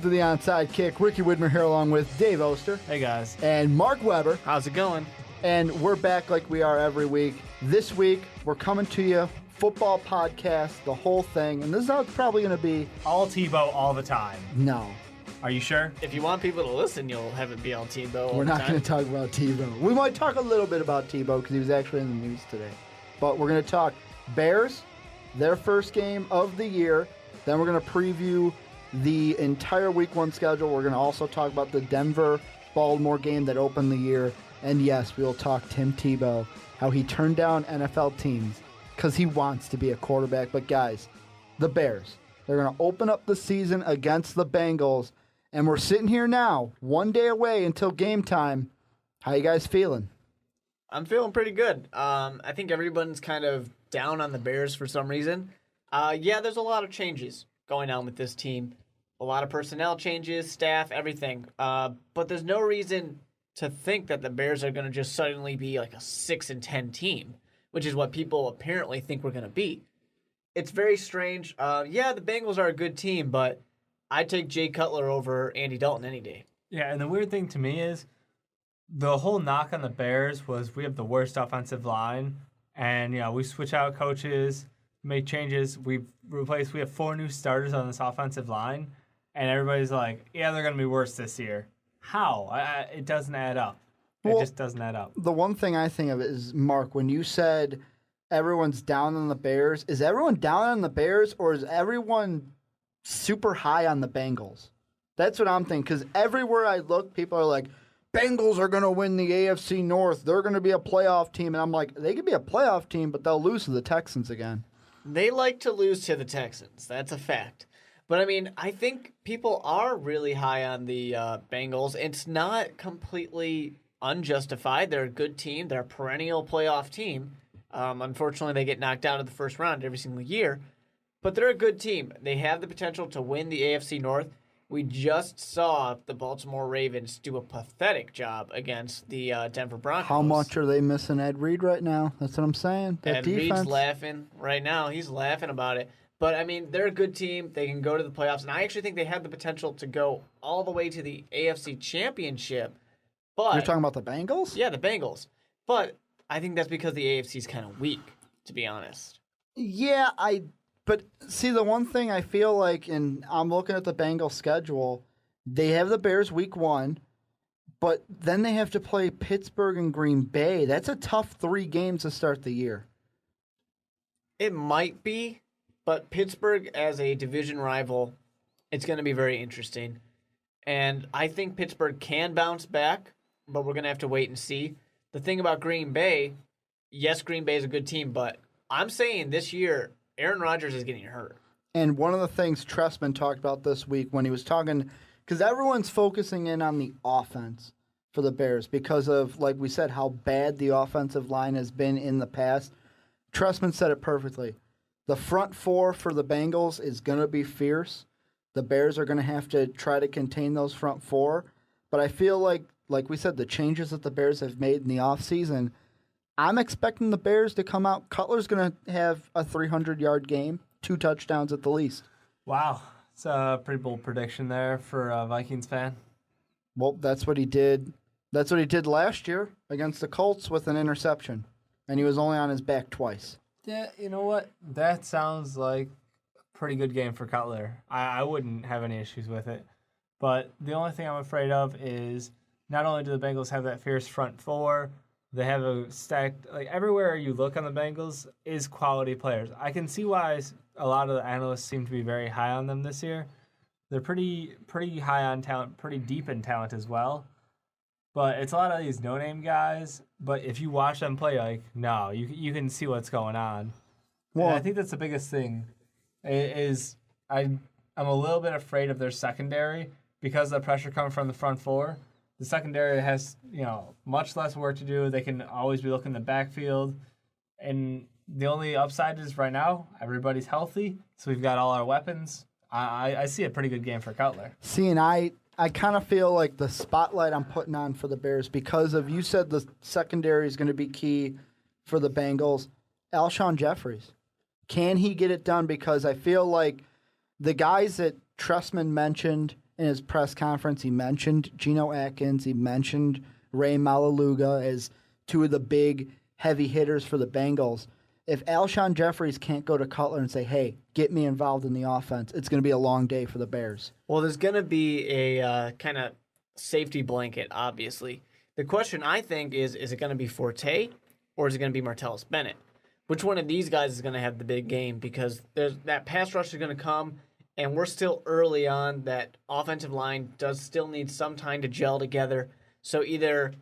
to the Onside Kick. Ricky Widmer here along with Dave Oster. Hey, guys. And Mark Weber. How's it going? And we're back like we are every week. This week, we're coming to you, football podcast, the whole thing. And this is how it's probably going to be. All Tebow all the time. No. Are you sure? If you want people to listen, you'll have it be on Tebow all We're the not time. going to talk about Tebow. We might talk a little bit about Tebow because he was actually in the news today. But we're going to talk Bears, their first game of the year. Then we're going to preview the entire Week 1 schedule. We're going to also talk about the Denver-Baltimore game that opened the year. And yes, we will talk Tim Tebow, how he turned down NFL teams because he wants to be a quarterback. But guys, the Bears, they're going to open up the season against the Bengals. And we're sitting here now, one day away until game time. How you guys feeling? I'm feeling pretty good. I think everyone's kind of down on the Bears for some reason. Yeah, there's a lot of changes going on with this team. A lot of personnel changes, staff, everything. But there's no reason to think that the Bears are going to just suddenly be like a 6-10 team, which is what people apparently think we're going to be. It's very strange. Yeah, the Bengals are a good team, but I'd take Jay Cutler over Andy Dalton any day. Yeah, and the weird thing to me is the whole knock on the Bears was we have the worst offensive line, and we switch out coaches, make changes. We have 4 new starters on this offensive line, and everybody's like, yeah, they're going to be worse this year. How? It doesn't add up. It just doesn't add up. The one thing I think of is, Mark, when you said everyone's down on the Bears, is everyone down on the Bears or is everyone super high on the Bengals? That's what I'm thinking, because everywhere I look, people are like, Bengals are going to win the AFC North. They're going to be a playoff team. And I'm like, they could be a playoff team, but they'll lose to the Texans again. They like to lose to the Texans. That's a fact. But, I mean, I think people are really high on the Bengals. It's not completely unjustified. They're a good team. They're a perennial playoff team. Unfortunately, they get knocked out of the first round every single year. But they're a good team. They have the potential to win the AFC North. We just saw the Baltimore Ravens do a pathetic job against the Denver Broncos. How much are they missing Ed Reed right now? That's what I'm saying. That Ed defense. Reed's laughing right now. He's laughing about it. But, I mean, they're a good team. They can go to the playoffs. And I actually think they have the potential to go all the way to the AFC Championship. But You're talking about the Bengals? Yeah, the Bengals. But I think that's because the AFC is kind of weak, to be honest. Yeah, But see, the one thing I feel like, and I'm looking at the Bengals schedule, they have the Bears Week 1, but then they have to play Pittsburgh and Green Bay. That's a tough 3 games to start the year. It might be. But Pittsburgh, as a division rival, it's going to be very interesting. And I think Pittsburgh can bounce back, but we're going to have to wait and see. The thing about Green Bay, yes, Green Bay is a good team, but I'm saying this year, Aaron Rodgers is getting hurt. And one of the things Tressman talked about this week when he was talking, because everyone's focusing in on the offense for the Bears because of, like we said, how bad the offensive line has been in the past. Tressman said it perfectly. The front 4 for the Bengals is going to be fierce. The Bears are going to have to try to contain those front 4. But I feel like we said, the changes that the Bears have made in the offseason, I'm expecting the Bears to come out. Cutler's going to have a 300-yard game, 2 touchdowns at the least. Wow. It's a pretty bold prediction there for a Vikings fan. Well, that's what he did. That's what he did last year against the Colts with an interception. And he was only on his back twice. Yeah, you know what? That sounds like a pretty good game for Cutler. I wouldn't have any issues with it. But the only thing I'm afraid of is not only do the Bengals have that fierce front 4, they have a stacked, like everywhere you look on the Bengals is quality players. I can see why a lot of the analysts seem to be very high on them this year. They're pretty high on talent, pretty deep in talent as well. But it's a lot of these no-name guys. But if you watch them play, no, you can see what's going on. Well, and I think that's the biggest thing. I'm a little bit afraid of their secondary because the pressure coming from the front 4. The secondary has much less work to do. They can always be looking in the backfield, and the only upside is right now everybody's healthy, so we've got all our weapons. I see a pretty good game for Cutler. See, and I kind of feel like the spotlight I'm putting on for the Bears because of, you said the secondary is going to be key for the Bengals. Alshon Jeffries. Can he get it done? Because I feel like the guys that Tressman mentioned in his press conference, he mentioned Geno Atkins. He mentioned Ray Malaluga as two of the big heavy hitters for the Bengals. If Alshon Jeffries can't go to Cutler and say, hey, get me involved in the offense, it's going to be a long day for the Bears. Well, there's going to be a kind of safety blanket, obviously. The question, I think, is it going to be Forte or is it going to be Martellus Bennett? Which one of these guys is going to have the big game? Because that pass rush is going to come, and we're still early on. That offensive line does still need some time to gel together. So either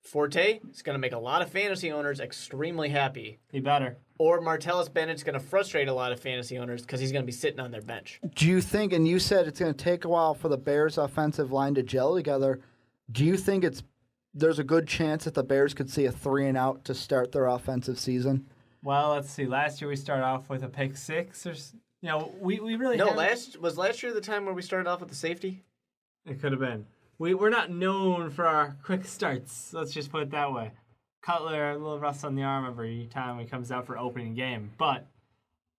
Forte is going to make a lot of fantasy owners extremely happy. He better. Or Martellus Bennett's going to frustrate a lot of fantasy owners because he's going to be sitting on their bench. Do you think, and you said it's going to take a while for the Bears' offensive line to gel together, do you think there's a good chance that the Bears could see a 3-and-out to start their offensive season? Well, let's see. Last year we started off with a pick six. We really No, haven't- was last year the time where we started off with the safety? It could have been. We're not known for our quick starts. Let's just put it that way. Cutler, a little rust on the arm every time he comes out for opening game. But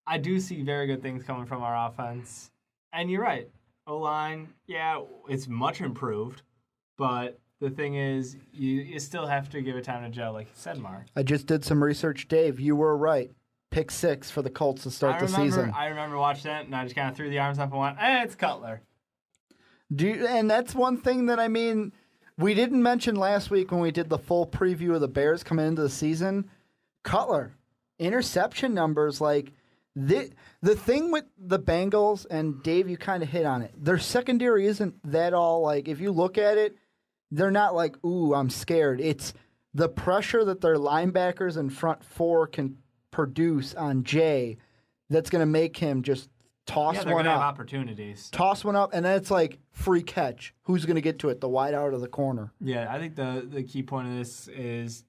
I do see very good things coming from our offense. And you're right. O-line, yeah, it's much improved. But the thing is, you still have to give it time to gel, like you said, Mark. I just did some research, Dave. You were right. Pick 6 for the Colts to start the season. I remember watching that, and I just kind of threw the arms up and went, it's Cutler. And that's one thing that, we didn't mention last week when we did the full preview of the Bears coming into the season. Cutler, interception numbers, the thing with the Bengals, and Dave, you kind of hit on it, their secondary isn't that all, if you look at it, they're not like, ooh, I'm scared. It's the pressure that their linebackers and front four can produce on Jay that's going to make him just toss they're one gonna up. have opportunities. Toss one up, and then it's like free catch. Who's going to get to it? The wide out of the corner. Yeah, I think the key point of this is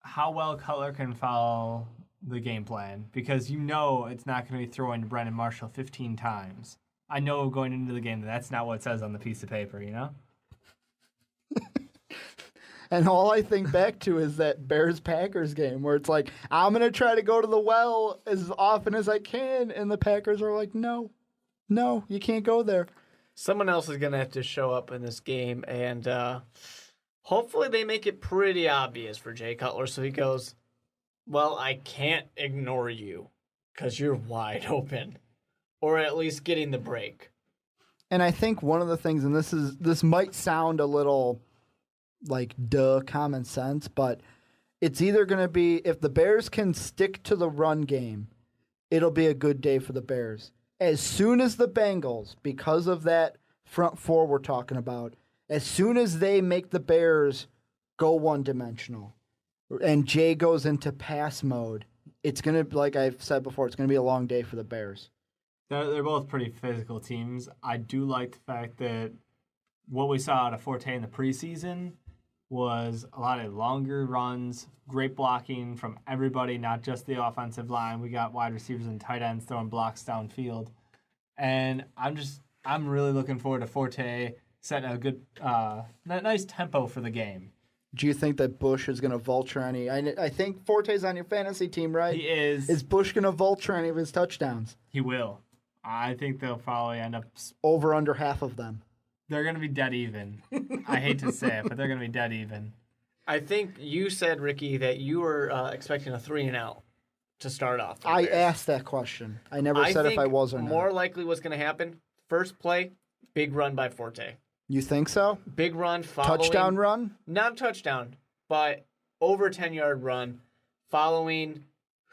how well Cutler can follow the game plan, because it's not going to be throwing to Brandon Marshall 15 times. I know going into the game that's not what it says on the piece of paper, And all I think back to is that Bears-Packers game where it's like, I'm going to try to go to the well as often as I can, and the Packers are like, no, you can't go there. Someone else is going to have to show up in this game, and hopefully they make it pretty obvious for Jay Cutler so he goes, well, I can't ignore you because you're wide open, or at least getting the break. And I think one of the things, and this might sound a little like common sense, but it's either going to be, if the Bears can stick to the run game, it'll be a good day for the Bears. As soon as the Bengals, because of that front four we're talking about, as soon as they make the Bears go one-dimensional and Jay goes into pass mode, it's going to, like I've said before, it's going to be a long day for the Bears. They're both pretty physical teams. I do like the fact that what we saw out of Forte in the preseason was a lot of longer runs, great blocking from everybody, not just the offensive line. We got wide receivers and tight ends throwing blocks downfield. And I'm really looking forward to Forte setting a good, nice tempo for the game. Do you think that Bush is going to vulture any? I think Forte's on your fantasy team, right? He is. Is Bush going to vulture any of his touchdowns? He will. I think they'll probably end up over under half of them. They're going to be dead even. I hate to say it, but they're going to be dead even. I think you said, Ricky, that you were expecting a 3-and-out to start off. I asked that question. I never said if I was or not. More likely what's going to happen, first play, big run by Forte. You think so? Big run following. Touchdown run? Not touchdown, but over 10-yard run following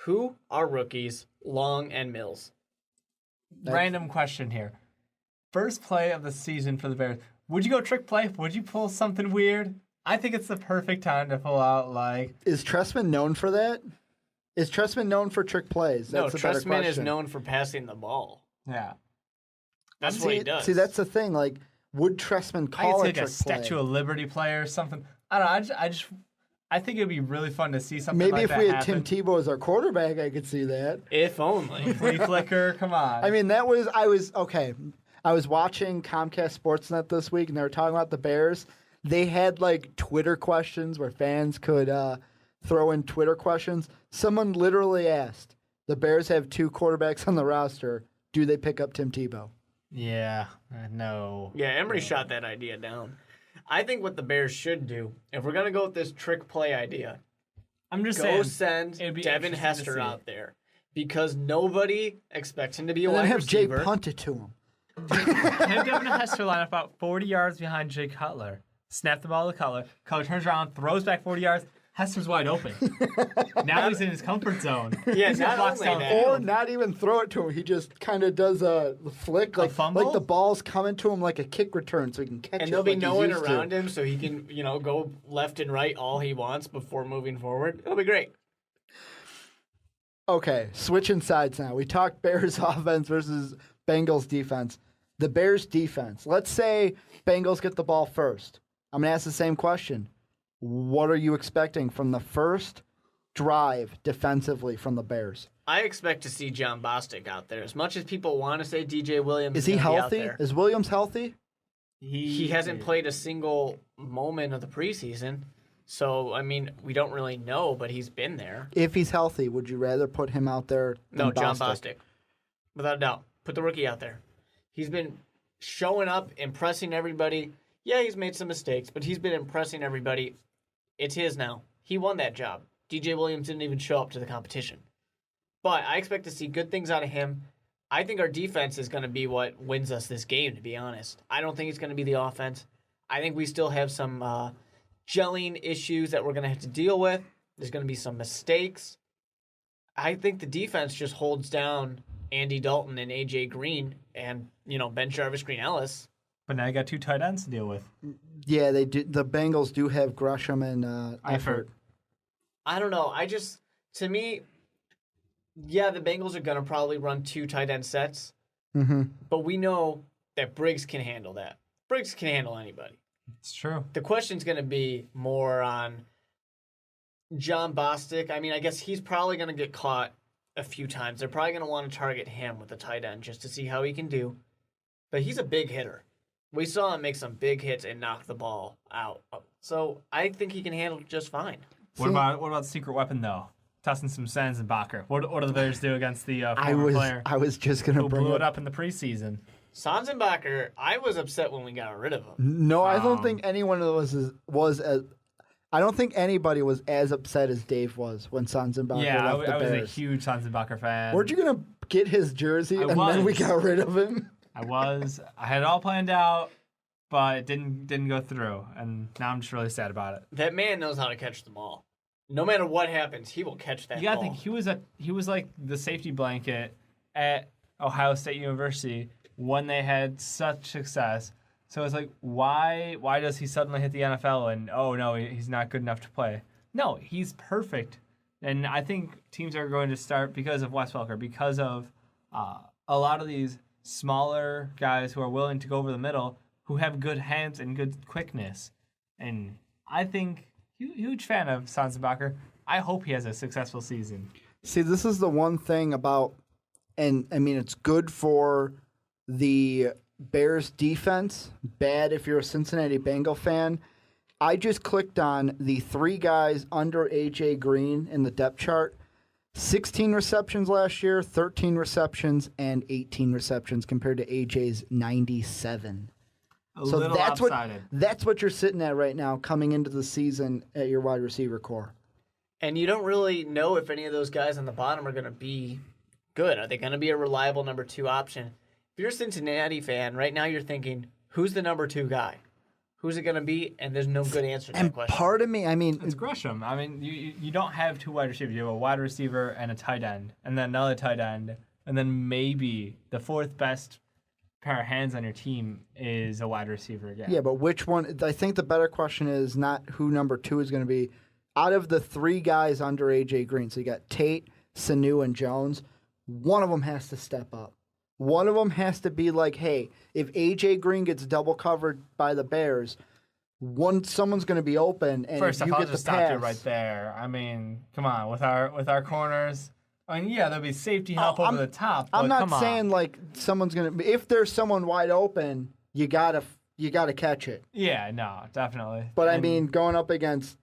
who? Our rookies, Long and Mills. Random question here. First play of the season for the Bears. Would you go trick play? Would you pull something weird? I think it's the perfect time to pull out, Is Trestman known for that? Is Trestman known for trick plays? That's no, Trestman is known for passing the ball. Yeah. That's what he does. See, that's the thing. Would Trestman call it a trick play? A Statue of Liberty play or something. I don't know. I think it'd be really fun to see something Maybe like that if we had happen. Tim Tebow as our quarterback, I could see that. If only. Flea flicker, come on. I was watching Comcast Sportsnet this week, and they were talking about the Bears. They had Twitter questions where fans could throw in Twitter questions. Someone literally asked, the Bears have 2 quarterbacks on the roster. Do they pick up Tim Tebow? Yeah, no. Yeah, Emery shot that idea down. I think what the Bears should do, if we're going to go with this trick play idea, I'm just go saying. send it'd be Devin interesting to Hester see. out there. Because nobody expects him to be a And then wide have Jay receiver. punt it to him. Have Devin Hester line up about 40 yards behind Jay Cutler. Snap the ball to Cutler. Cutler turns around, throws back 40 yards. Hester's wide open. Now he's in his comfort zone. Yeah, He's not blocks only that. downfield. Or not even throw it to him. He just kind of does a flick, like fumble? the ball's coming to him like a kick return, so he can catch it. And there'll be like no he's one used around to. him so he can, go left and right all he wants before moving forward. It'll be great. Okay, switching sides now. We talked Bears offense versus Bengals defense. The Bears defense. Let's say Bengals get the ball first. I'm going to ask the same question. What are you expecting from the first drive defensively from the Bears? I expect to see John Bostic out there. As much as people want to say DJ Williams Is he gonna be out healthy? there, Is Williams healthy? he hasn't played a single moment of the preseason. So, we don't really know, but he's been there. If he's healthy, would you rather put him out there than No, John Bostic? Bostic. Without a doubt. Put the rookie out there. He's been showing up, impressing everybody. Yeah, he's made some mistakes, but he's been impressing everybody. It's his now. He won that job. DJ Williams didn't even show up to the competition. But I expect to see good things out of him. I think our defense is going to be what wins us this game, to be honest. I don't think it's going to be the offense. I think we still have some gelling issues that we're going to have to deal with. There's going to be some mistakes. I think the defense just holds down Andy Dalton and A.J. Green and, Ben Jarvis, Green Ellis. But now you got two tight ends to deal with. Yeah, they do. The Bengals do have Gresham and Eifert. I don't know. To me, yeah, the Bengals are going to probably run two tight end sets. Mm-hmm. But we know that Briggs can handle that. Briggs can handle anybody. It's true. The question's going to be more on John Bostic. I guess he's probably going to get caught a few times. They're probably going to want to target him with the tight end just to see how he can do. But he's a big hitter. We saw him make some big hits and knock the ball out. So I think he can handle it just fine. What about the secret weapon, though? Tossing some Sanzenbacher. What do the Bears do against the former player I was just going to who bring blew it up in the preseason? Sanzenbacher, I was upset when we got rid of him. No, I don't think anyone was as. I don't think anybody was as upset as Dave was when Sanzenbacher Yeah, left the I was a Bears. huge Sanzenbacher fan. Weren't you gonna get his jersey I and then we was. got rid of him? I had it all planned out, but it didn't go through, and now I'm just really sad about it. That man knows how to catch the ball. No matter what happens, he will catch that You gotta ball. think he was like the safety blanket at Ohio State University when they had such success. So it's like, why does he suddenly hit the NFL and oh no, he's not good enough to play? No, he's perfect, and I think teams are going to start because of Wes Welker, because of a lot of these smaller guys who are willing to go over the middle, who have good hands and good quickness, and I think huge fan of Sanzenbacher. I hope he has a successful season. See, this is the one thing about, and it's good for the Bears defense, bad if you're a Cincinnati Bengal fan. I just clicked on the three guys under A.J. Green in the depth chart. 16 receptions last year, 13 receptions, and 18 receptions compared to A.J.'s 97. So Little that's lopsided. that's what you're sitting at right now coming into the season at your wide receiver core. And you don't really know if any of those guys on the bottom are going to be good. Are they going to be a reliable number two option? If you're a Cincinnati fan, right now you're thinking, who's the number two guy? Who's it going to be? And there's no good answer to that And question. part of me, It's Gresham. You don't have two wide receivers. You have a wide receiver and a tight end, and then another tight end, and then maybe the fourth best pair of hands on your team is a wide receiver again. Yeah, but which one? I think the better question is not who number two is going to be. Out of the three guys under A.J. Green, so you got Tate, Sanu, and Jones, one of them has to step up. One of them has to be like, hey, if A.J. Green gets double covered by the Bears, someone's going to be open, and First if off, you I'll get the just stop pass, you right there. Come on, with our corners. Yeah, there'll be safety help over the top. I'm but not come saying on. like someone's going to. If there's someone wide open, you gotta catch it. Yeah, no, definitely. But And- going up against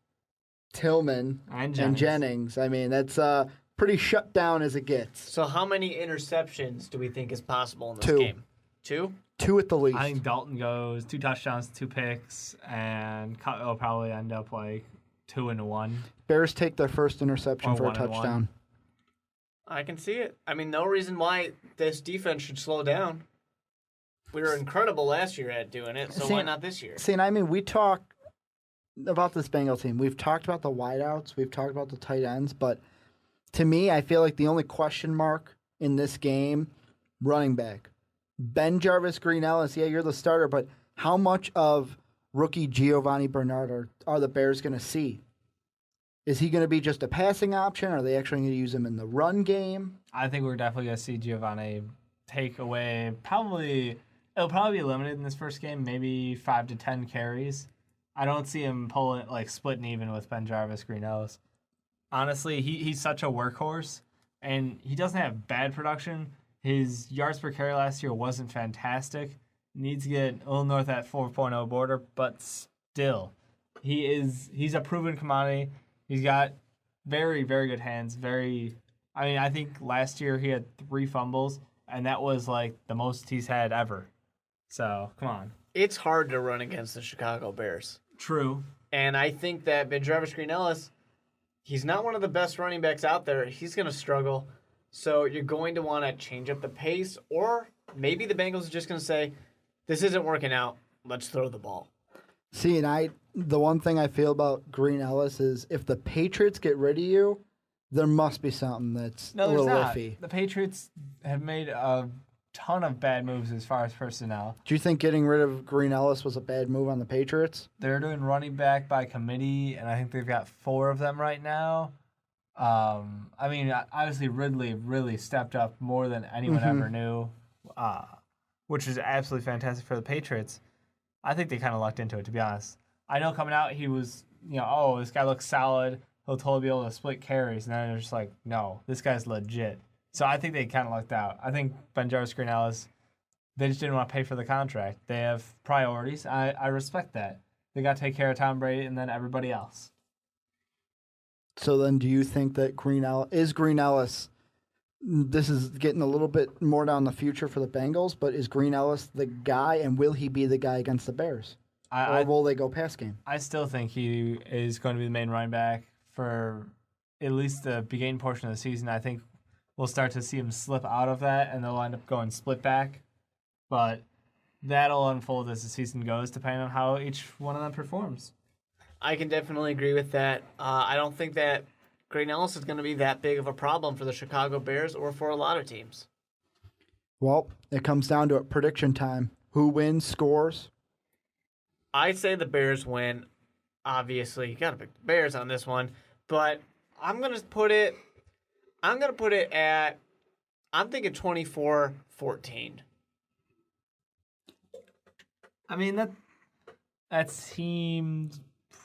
Tillman And and Jennings. Jennings, that's pretty shut down as it gets. So how many interceptions do we think is possible in this Two. game? 2? 2 at the least. I think Dalton goes 2 touchdowns, 2 picks, and Cutler will probably end up like 2-1. Bears take their first interception Or for a 1-1. touchdown. I can see it. I mean, no reason why this defense should slow down. We were incredible last year at doing it, so why not this year? See, and I mean, we talk about this Bengal team. We've talked about the wideouts. We've talked about the tight ends. But to me, I feel like the only question mark in this game, running back. Ben Jarvis, Green Ellis, yeah, you're the starter, but how much of rookie Giovanni Bernard are the Bears going to see? Is he going to be just a passing option? Are they actually going to use him in the run game? I think we're definitely going to see Giovanni take away it'll probably be limited in this first game, maybe 5 to 10 carries. I don't see him pulling, like, splitting even with Ben Jarvis, Green Ellis. Honestly, he's such a workhorse, and he doesn't have bad production. His yards per carry last year wasn't fantastic. Needs to get a little north of that 4.0 border, but still, he's a proven commodity. He's got very, very good hands. I think last year he had 3 fumbles, and that was like the most he's had ever. So, come on. It's hard to run against the Chicago Bears. True. And I think that Ben Jarvis Green Ellis, he's not one of the best running backs out there. He's going to struggle. So you're going to want to change up the pace, or maybe the Bengals are just going to say, this isn't working out. Let's throw the ball. See, and the one thing I feel about Green Ellis is if the Patriots get rid of you, there must be something that's a little iffy. The Patriots have made a ton of bad moves as far as personnel. Do you think getting rid of Green Ellis was a bad move on the Patriots? They're doing running back by committee, and I think they've got 4 of them right now. I mean, obviously Ridley really stepped up more than anyone ever knew, which is absolutely fantastic for the Patriots. I think they kind of lucked into it, to be honest. I know coming out he was, this guy looks solid. He'll totally be able to split carries. And then they're just like, no, this guy's legit. So I think they kind of lucked out. I think Ben Jarvis, Green Ellis, they just didn't want to pay for the contract. They have priorities. I respect that. They got to take care of Tom Brady and then everybody else. So then do you think that Green Ellis, this is getting a little bit more down the future for the Bengals, but is Green Ellis the guy, and will he be the guy against the Bears? Or will they go pass game? I still think he is going to be the main running back for at least the beginning portion of the season. I think we'll start to see him slip out of that, and they'll end up going split back. But that'll unfold as the season goes, depending on how each one of them performs. I can definitely agree with that. I don't think that Green Ellis is going to be that big of a problem for the Chicago Bears or for a lot of teams. Well, it comes down to a prediction time. Who wins, scores? I'd say the Bears win. Obviously, you got to pick the Bears on this one, but I'm going to put it at, I'm thinking 24-14. I mean, that seems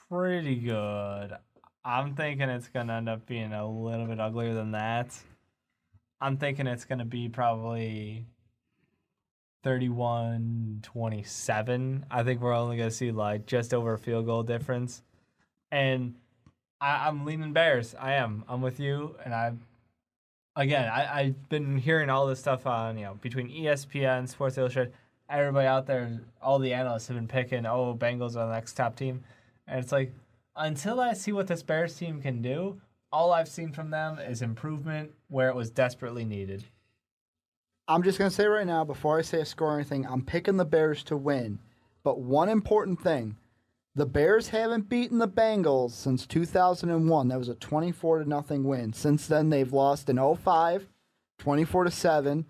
pretty good. I'm thinking it's going to end up being a little bit uglier than that. I'm thinking it's going to be probably 31-27. I think we're only going to see like just over a field goal difference. And I'm leaning Bears. I am. I'm with you. And I've been hearing all this stuff on, between ESPN, Sports Illustrated, everybody out there, all the analysts have been picking, Bengals are the next top team. And it's like, until I see what this Bears team can do, all I've seen from them is improvement where it was desperately needed. I'm just going to say right now, before I say a score or anything, I'm picking the Bears to win. But one important thing, the Bears haven't beaten the Bengals since 2001. That was a 24-0 win. Since then, they've lost in 2005, 24-7,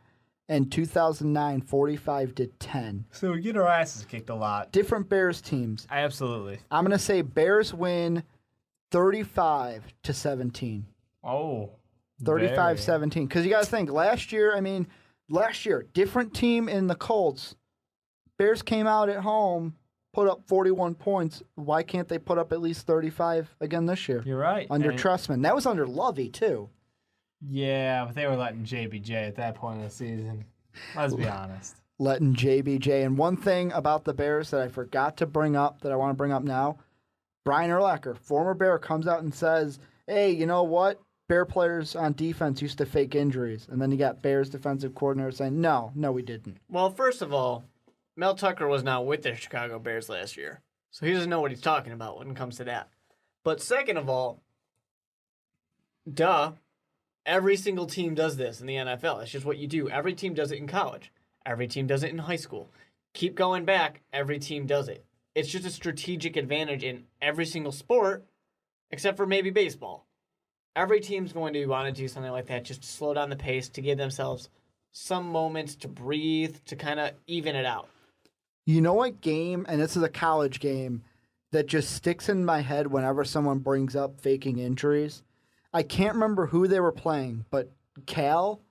and 2009, 45-10. So we get our asses kicked a lot. Different Bears teams. Absolutely. I'm going to say Bears win 35-17. Oh. 35-17. Because you got to think, last year, different team in the Colts. Bears came out at home, put up 41 points. Why can't they put up at least 35 again this year? You're right. Under Trustman. That was under Lovey, too. Yeah, but they were letting JBJ at that point of the season. Let's be honest. Letting JBJ. And one thing about the Bears that I forgot to bring up that I want to bring up now, Brian Urlacher, former Bear, comes out and says, hey, you know what? Bear players on defense used to fake injuries, and then you got Bears defensive coordinator saying, no, we didn't. Well, first of all, Mel Tucker was not with the Chicago Bears last year, so he doesn't know what he's talking about when it comes to that. But second of all, every single team does this in the NFL. It's just what you do. Every team does it in college. Every team does it in high school. Keep going back, every team does it. It's just a strategic advantage in every single sport, except for maybe baseball. Every team's going to want to do something like that just to slow down the pace, to give themselves some moments to breathe, to kind of even it out. You know what game, and this is a college game, that just sticks in my head whenever someone brings up faking injuries? I can't remember who they were playing, but Cal,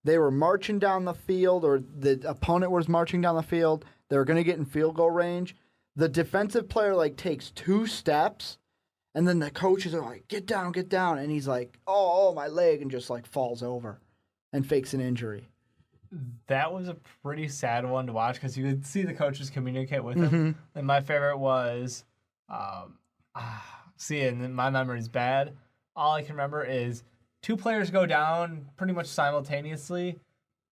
they were marching down the field, or the opponent was marching down the field. They were going to get in field goal range. The defensive player, takes 2 steps, and then the coaches are like, get down, and he's like, oh, my leg, and just, falls over and fakes an injury. That was a pretty sad one to watch because you could see the coaches communicate with him. And my favorite was, and my memory's bad. All I can remember is 2 players go down pretty much simultaneously,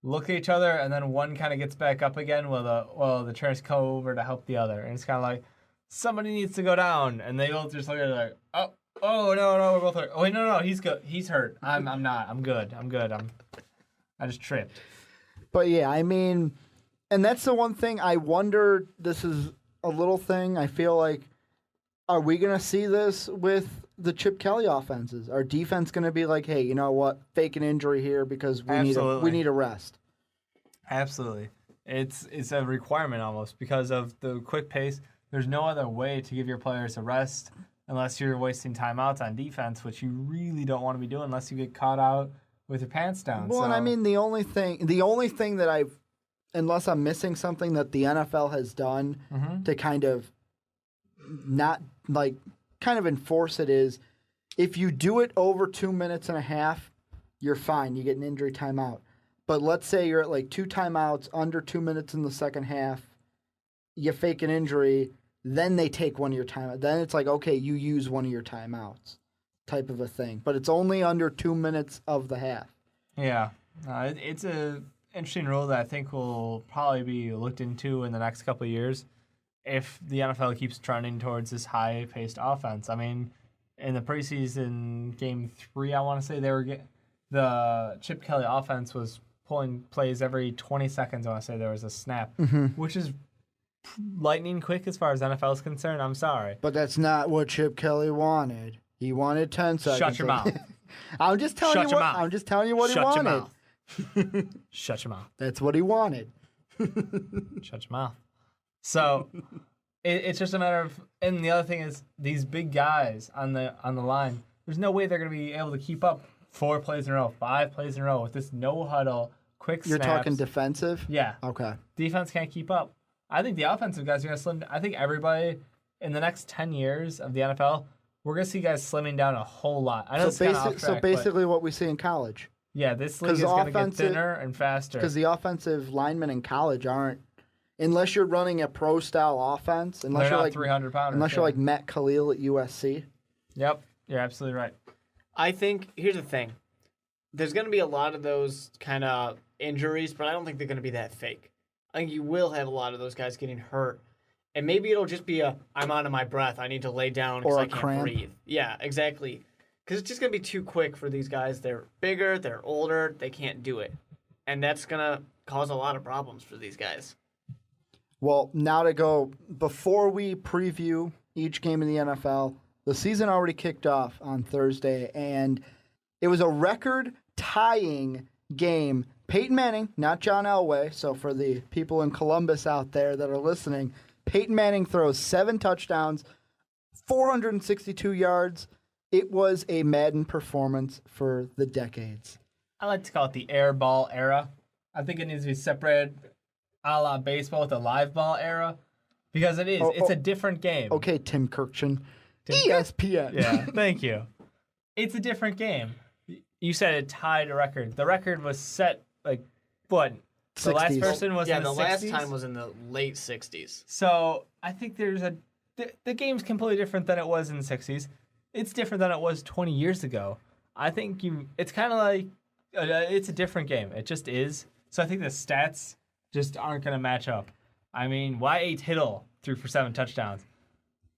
look at each other, and then one kind of gets back up again while the chairs go over to help the other. And it's kind of like, somebody needs to go down. And they both just look at it like, oh, no, we're both hurt. Oh, wait, no, he's good. He's hurt. I'm not. I'm good. I just tripped. But yeah, I mean, and that's the one thing I wonder, this is a little thing, I feel like, are we going to see this with the Chip Kelly offenses? Our defense going to be like, hey, you know what, fake an injury here because we need a rest? Absolutely. It's a requirement almost because of the quick pace. There's no other way to give your players a rest unless you're wasting timeouts on defense, which you really don't want to be doing unless you get caught out with your pants down. Well, and I mean, the only thing that unless I'm missing something that the NFL has done to kind of not kind of enforce it is, if you do it over 2 minutes and a half, you're fine. You get an injury timeout. But let's say you're at 2 timeouts under 2 minutes in the second half, you fake an injury, then they take one of your timeouts. Then it's like, okay, you use one of your timeouts type of a thing. But it's only under 2 minutes of the half. Yeah. It's a interesting rule that I think will probably be looked into in the next couple of years if the NFL keeps trending towards this high-paced offense. I mean, in the preseason game 3, I want to say the Chip Kelly offense was pulling plays every 20 seconds. I want to say there was a snap, which is lightning quick as far as NFL is concerned. I'm sorry. But that's not what Chip Kelly wanted. He wanted 10 seconds. Shut your mouth. I'm just telling you what he wanted. Shut your mouth. Shut your mouth. That's what he wanted. Shut your mouth. So it's just a matter of, and the other thing is these big guys on the line. There's no way they're going to be able to keep up 4 plays in a row, 5 plays in a row with this no huddle, quick snaps. You're talking defensive? Yeah. Okay. Defense can't keep up. I think the offensive guys are going to slim. I think everybody in the next 10 years of the NFL, we're going to see guys slimming down a whole lot. I know so basically what we see in college. Yeah, this league is going to get thinner and faster. Because the offensive linemen in college aren't, unless you're running a pro-style offense, unless you're 300 pounders. Unless you're like Matt Khalil at USC. Yep, you're absolutely right. I think, here's the thing. There's going to be a lot of those kind of injuries, but I don't think they're going to be that fake. I think you will have a lot of those guys getting hurt. And maybe it'll just be I'm out of my breath. I need to lay down because I can't breathe. Yeah, exactly. Because it's just going to be too quick for these guys. They're bigger, they're older, they can't do it. And that's going to cause a lot of problems for these guys. Well, now to go, before we preview each game in the NFL, the season already kicked off on Thursday, and it was a record-tying game. Peyton Manning, not John Elway, so for the people in Columbus out there that are listening, Peyton Manning throws 7 touchdowns, 462 yards. It was a Madden performance for the decades. I like to call it the air ball era. I think it needs to be separated a la baseball with the live ball era because it is. It's a different game. Okay, Tim Kirkchin. ESPN. Yeah, thank you. It's a different game. You said it tied a record. The record was set, what? The 60s. Last person was in the 60s? Yeah, the last time was in the late 60s. So I think the game's completely different than it was in the 60s. It's different than it was 20 years ago. I think it's kind of like it's a different game. It just is. So I think the stats just aren't going to match up. I mean, why Hittle threw for 7 touchdowns?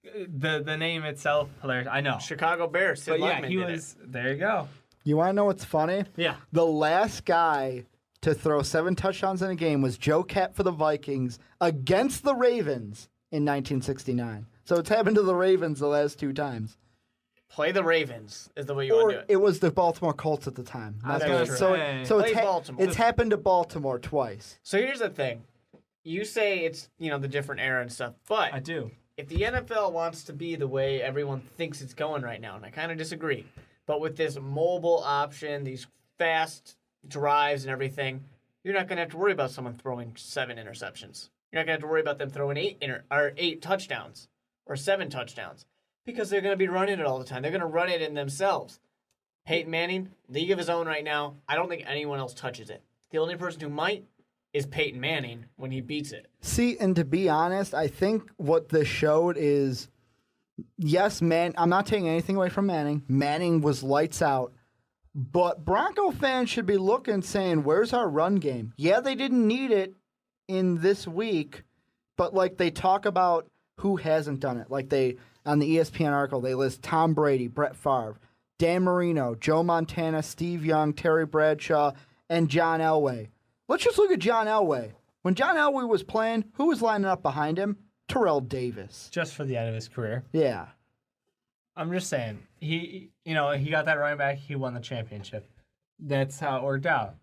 The name itself, hilarious. I know. Chicago Bears. Sid But yeah, Luckman he did was. There you go. You want to know what's funny? Yeah. The last guy to throw 7 touchdowns in a game was Joe Cat for the Vikings against the Ravens in 1969. So it's happened to the Ravens the last 2 times. Play the Ravens is the way you want to do it. It was the Baltimore Colts at the time. I was Not gonna the- say. so Play Baltimore. it's happened to Baltimore twice. So here's the thing. You say it's, the different era and stuff, but I do. if the NFL wants to be the way everyone thinks it's going right now, and I kind of disagree, but with this mobile option, these fast drives and everything, you're not going to have to worry about someone throwing 7 interceptions. You're not going to have to worry about them throwing 8 touchdowns or 7 touchdowns because they're going to be running it all the time. They're going to run it in themselves. Peyton Manning, league of his own right now. I don't think anyone else touches it. The only person who might is Peyton Manning when he beats it. See, and to be honest, I think what this showed is, yes, I'm not taking anything away from Manning. Manning was lights out. But Bronco fans should be looking, saying, where's our run game? Yeah, they didn't need it in this week, but like they talk about who hasn't done it. Like on the ESPN article, they list Tom Brady, Brett Favre, Dan Marino, Joe Montana, Steve Young, Terry Bradshaw, and John Elway. Let's just look at John Elway. When John Elway was playing, who was lining up behind him? Terrell Davis. Just for the end of his career. Yeah. I'm just saying, he got that running back, he won the championship. That's how it worked out.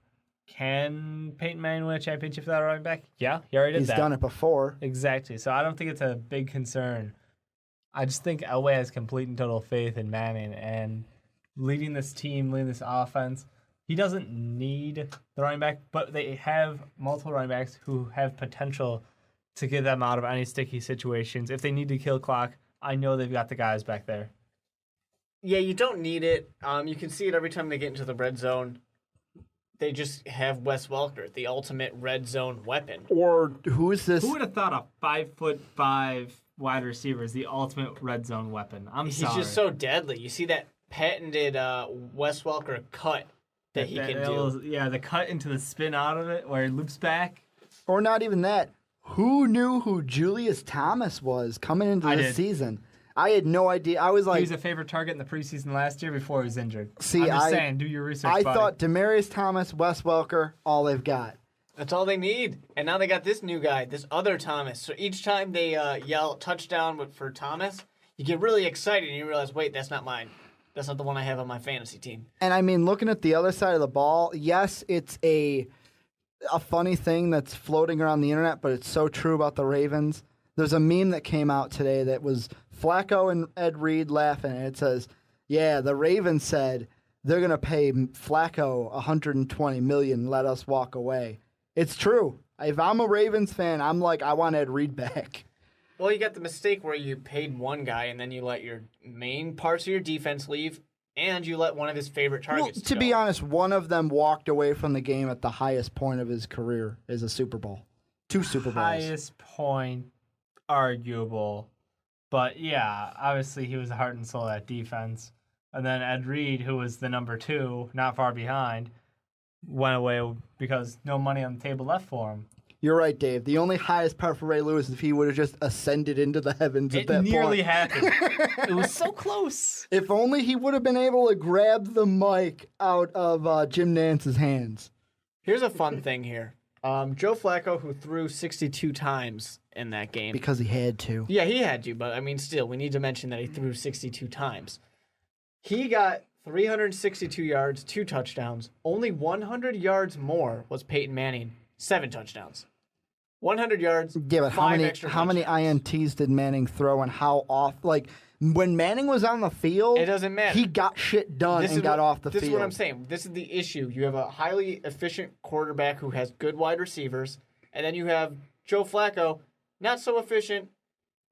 Can Peyton Manning win a championship without a running back? Yeah, he already did that. He's done it before. Exactly. So I don't think it's a big concern. I just think Elway has complete and total faith in Manning and leading this team, leading this offense. He doesn't need the running back, but they have multiple running backs who have potential to get them out of any sticky situations. If they need to kill clock, I know they've got the guys back there. Yeah, you don't need it. You can see it every time they get into the red zone. They just have Wes Welker, the ultimate red zone weapon. Or who is this? Who would have thought a 5'5" wide receiver is the ultimate red zone weapon? He's just so deadly. You see that patented Wes Welker cut that he can do. Yeah, the cut into the spin out of it where it loops back. Or not even that. Who knew who Julius Thomas was coming into this season? I had no idea. I was like, he was a favorite target in the preseason last year before he was injured. See, I'm just saying, do your research. I buddy. thought Demaryius Thomas, Wes Welker, all they've got. That's all they need. And now they got this new guy, this other Thomas. So each time they yell touchdown for Thomas, you get really excited and you realize, wait, that's not mine. That's not the one I have on my fantasy team. And I mean, looking at the other side of the ball, yes, it's a funny thing that's floating around the internet, but it's so true about the Ravens. There's a meme that came out today that was Flacco and Ed Reed laughing, and it says, yeah, the Ravens said they're going to pay Flacco $120 million, let us walk away. It's true. If I'm a Ravens fan, I'm like, I want Ed Reed back. Well, you got the mistake where you paid one guy and then you let your main parts of your defense leave and you let one of his favorite targets to be honest, one of them walked away from the game at the highest point of his career is a Super Bowl. 2 Super Bowls. Highest point, arguable. But yeah, obviously he was the heart and soul of that defense. And then Ed Reed, who was the number 2, not far behind, went away because no money on the table left for him. You're right, Dave. The only highest part for Ray Lewis is if he would have just ascended into the heavens at that point. It nearly happened. It was so close. If only he would have been able to grab the mic out of Jim Nance's hands. Here's a fun thing here. Joe Flacco, who threw 62 times in that game. Because he had to. Yeah, he had to, but I mean, still, we need to mention that he threw 62 times. He got 362 yards, 2 touchdowns. Only 100 yards more was Peyton Manning, 7 touchdowns. 100 yards, yeah, but 5 extra how many INTs did Manning throw and how off? Like, when Manning was on the field, it doesn't matter. He got shit done and got off the field. This is what I'm saying. This is the issue. You have a highly efficient quarterback who has good wide receivers, and then you have Joe Flacco, not so efficient.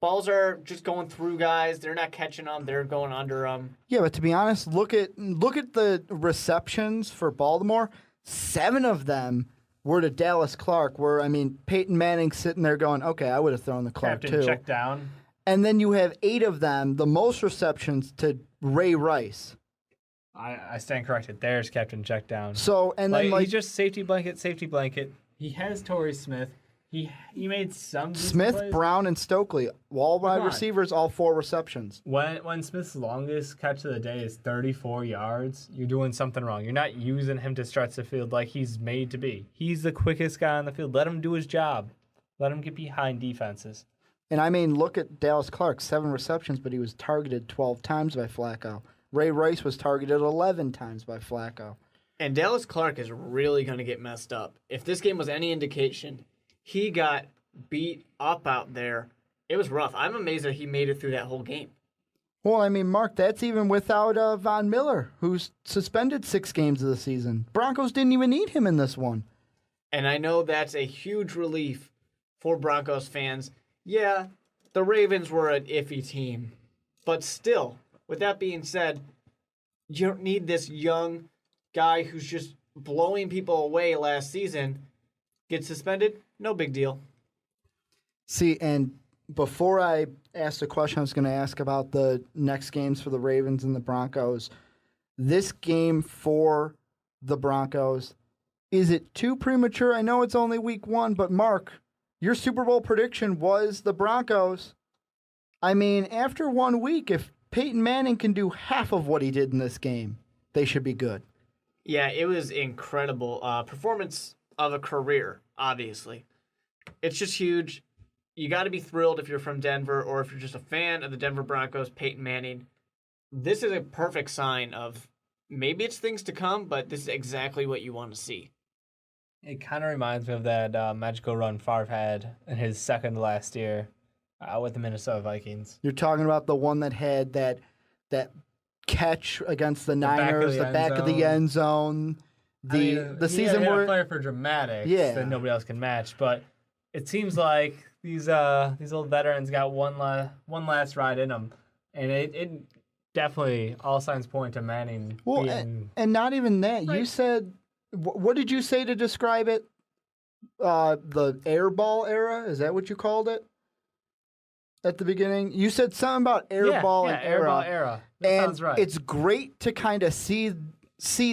Balls are just going through guys. They're not catching them. They're going under them. Yeah, but to be honest, look at the receptions for Baltimore. 7 of them were to Dallas Clark, where, I mean, Peyton Manning sitting there going, okay, I would have thrown the Clark Captain too. check down. And then you have 8 of them, the most receptions to Ray Rice. I stand corrected. There's Captain Checkdown. So, and then, he's just safety blanket, safety blanket. He has Torrey Smith. He made some decent Smith, plays. Brown, and Stokely, all wide receivers, all 4 receptions. When Smith's longest catch of the day is 34 yards, you're doing something wrong. You're not using him to stretch the field like he's made to be. He's the quickest guy on the field. Let him do his job. Let him get behind defenses. And I mean, look at Dallas Clark, 7 receptions, but he was targeted 12 times by Flacco. Ray Rice was targeted 11 times by Flacco. And Dallas Clark is really going to get messed up. If this game was any indication, he got beat up out there. It was rough. I'm amazed that he made it through that whole game. Well, I mean, Mark, that's even without Von Miller, who's suspended 6 games of the season. Broncos didn't even need him in this one. And I know that's a huge relief for Broncos fans. Yeah, the Ravens were an iffy team. But still, with that being said, you don't need this young guy who's just blowing people away last season get suspended. No big deal. See, and before I asked the question I was going to ask about the next games for the Ravens and the Broncos, this game for the Broncos, is it too premature? I know it's only week 1, but Mark, your Super Bowl prediction was the Broncos. I mean, after 1 week, if Peyton Manning can do half of what he did in this game, they should be good. Yeah, it was incredible. Performance of a career, obviously. It's just huge. You got to be thrilled if you're from Denver or if you're just a fan of the Denver Broncos, Peyton Manning. This is a perfect sign of maybe it's things to come, but this is exactly what you want to see. It kind of reminds me of that magical run Favre had in his second last year with the Minnesota Vikings. You're talking about the one that had that catch against the Niners, the back of the end zone. The season where player for dramatics that nobody else can match, but it seems like these old veterans got one last ride in them, and it definitely all signs point to Manning. Well, and not even that. Right. You said, what did you say to describe it? The airball era? Is that what you called it? At the beginning, you said something about airball and airball era. That sounds right. It's great to kind of see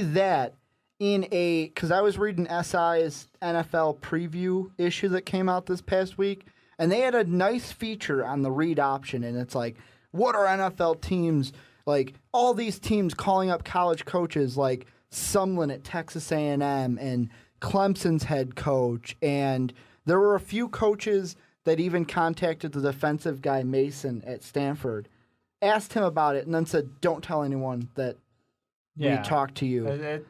that in because I was reading SI's NFL preview issue that came out this past week, and they had a nice feature on the read option, and it's like, what are NFL teams like? All these teams calling up college coaches like Sumlin at Texas A&M and Clemson's head coach, and there were a few coaches that even contacted the defensive guy Mason at Stanford, asked him about it, and then said, don't tell anyone that we talked to you.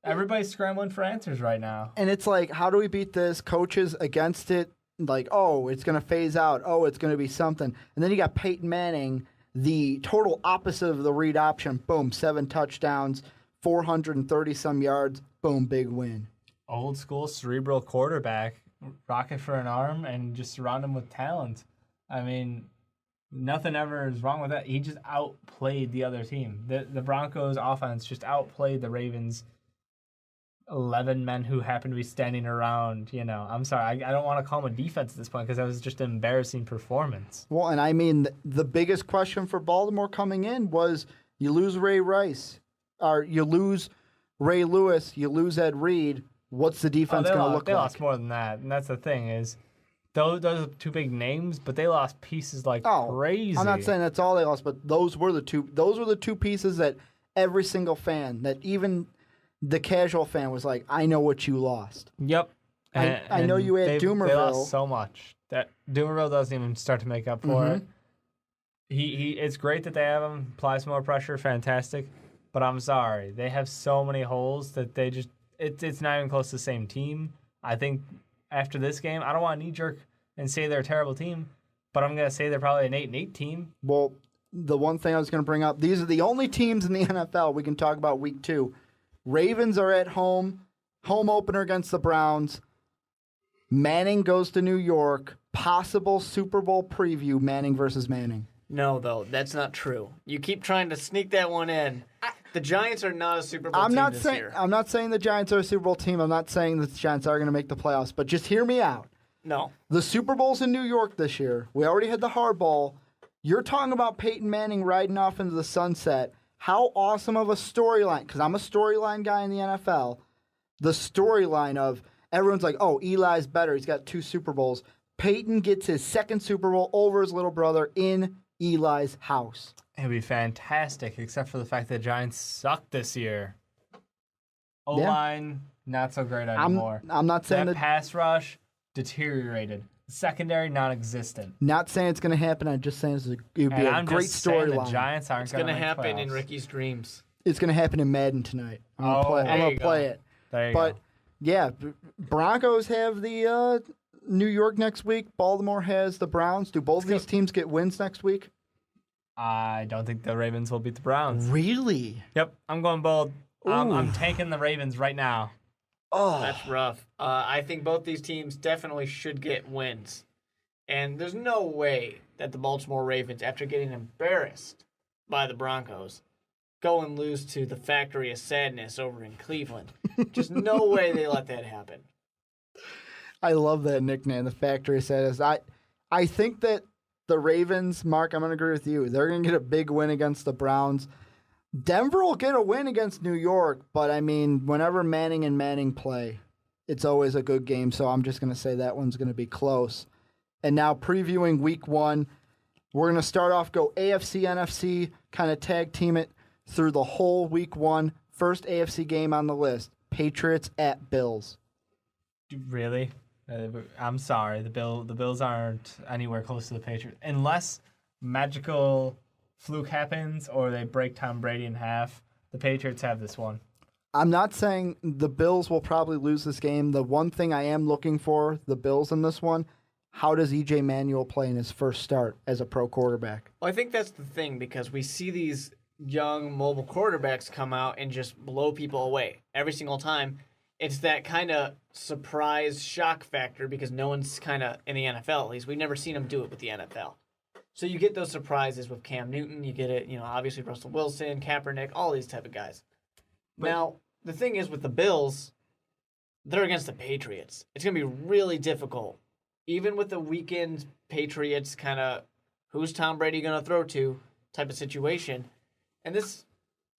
Everybody's scrambling for answers right now. And it's like, how do we beat this? Coaches against it, like, oh, it's going to phase out. Oh, it's going to be something. And then you got Peyton Manning, the total opposite of the read option. Boom, 7 touchdowns, 430-some yards. Boom, big win. Old school cerebral quarterback. Rocket for an arm and just surround him with talent. I mean, nothing ever is wrong with that. He just outplayed the other team. The Broncos offense just outplayed the Ravens 11 men who happened to be standing around. I'm sorry, I don't want to call them a defense at this point because that was just an embarrassing performance. Well, and I mean, the biggest question for Baltimore coming in was you lose Ray Rice, or you lose Ray Lewis, you lose Ed Reed. What's the defense going to look like? They lost more than that, and that's the thing is, those are 2 big names, but they lost pieces like crazy. I'm not saying that's all they lost, but those were the 2 pieces that every single fan, that even the casual fan was like, I know what you lost. Yep. I know you had Doomerville. They lost so much that Doomerville doesn't even start to make up for it. It's great that they have him, apply some more pressure, fantastic, but I'm sorry. They have so many holes that they just... It's not even close to the same team. I think after this game, I don't want to knee-jerk and say they're a terrible team, but I'm going to say they're probably an 8-8 team. Well, the one thing I was going to bring up, these are the only teams in the NFL we can talk about week 2. Ravens are at home opener against the Browns. Manning goes to New York. Possible Super Bowl preview, Manning versus Manning. No, though, that's not true. You keep trying to sneak that one in. The Giants are not a Super Bowl team this year. I'm not saying the Giants are a Super Bowl team. I'm not saying the Giants are going to make the playoffs. But just hear me out. No. The Super Bowl's in New York this year. We already had the hardball. You're talking about Peyton Manning riding off into the sunset. how awesome of a storyline, because I'm a storyline guy in the NFL, the storyline of everyone's like, oh, Eli's better. He's got 2 Super Bowls. Peyton gets his 2nd Super Bowl over his little brother in Eli's house. It would be fantastic, except for the fact that the Giants suck this year. O-line, not so great anymore. I'm not saying that pass rush deteriorated. Secondary, non-existent. Not saying it's going to happen. I'm just saying it would be a great storyline. The Giants aren't going to happen in Ricky's dreams. It's going to happen in Madden tonight. I'm going to play it. There you go. Yeah, Broncos have the New York next week. Baltimore has the Browns. Do both of these teams get wins next week? I don't think the Ravens will beat the Browns. Really? Yep, I'm going bold. I'm taking the Ravens right now. Oh, that's rough. I think both these teams definitely should get wins. And there's no way that the Baltimore Ravens, after getting embarrassed by the Broncos, go and lose to the Factory of Sadness over in Cleveland. Just no way they let that happen. I love that nickname, the Factory of Sadness. I think that the Ravens, Mark, I'm going to agree with you. They're going to get a big win against the Browns. Denver will get a win against New York, but I mean, whenever Manning and Manning play, it's always a good game, so I'm just going to say that one's going to be close. And now previewing week 1, we're going to start off, go AFC, NFC, kind of tag team it through the whole week 1. First AFC game on the list, Patriots at Bills. Really? I'm sorry, the Bills aren't anywhere close to the Patriots. Unless magical fluke happens or they break Tom Brady in half, the Patriots have this one. I'm not saying the Bills will probably lose this game. The one thing I am looking for, the Bills in this one, how does E.J. Manuel play in his first start as a pro quarterback? Well, I think that's the thing, because we see these young mobile quarterbacks come out and just blow people away every single time. It's that kind of surprise shock factor, because no one's kind of, in the NFL at least, we've never seen them do it with the NFL. So you get those surprises with Cam Newton, you get it, obviously Russell Wilson, Kaepernick, all these type of guys. Now, the thing is with the Bills, they're against the Patriots. It's going to be really difficult. Even with the weekend Patriots kind of, who's Tom Brady going to throw to type of situation. And this,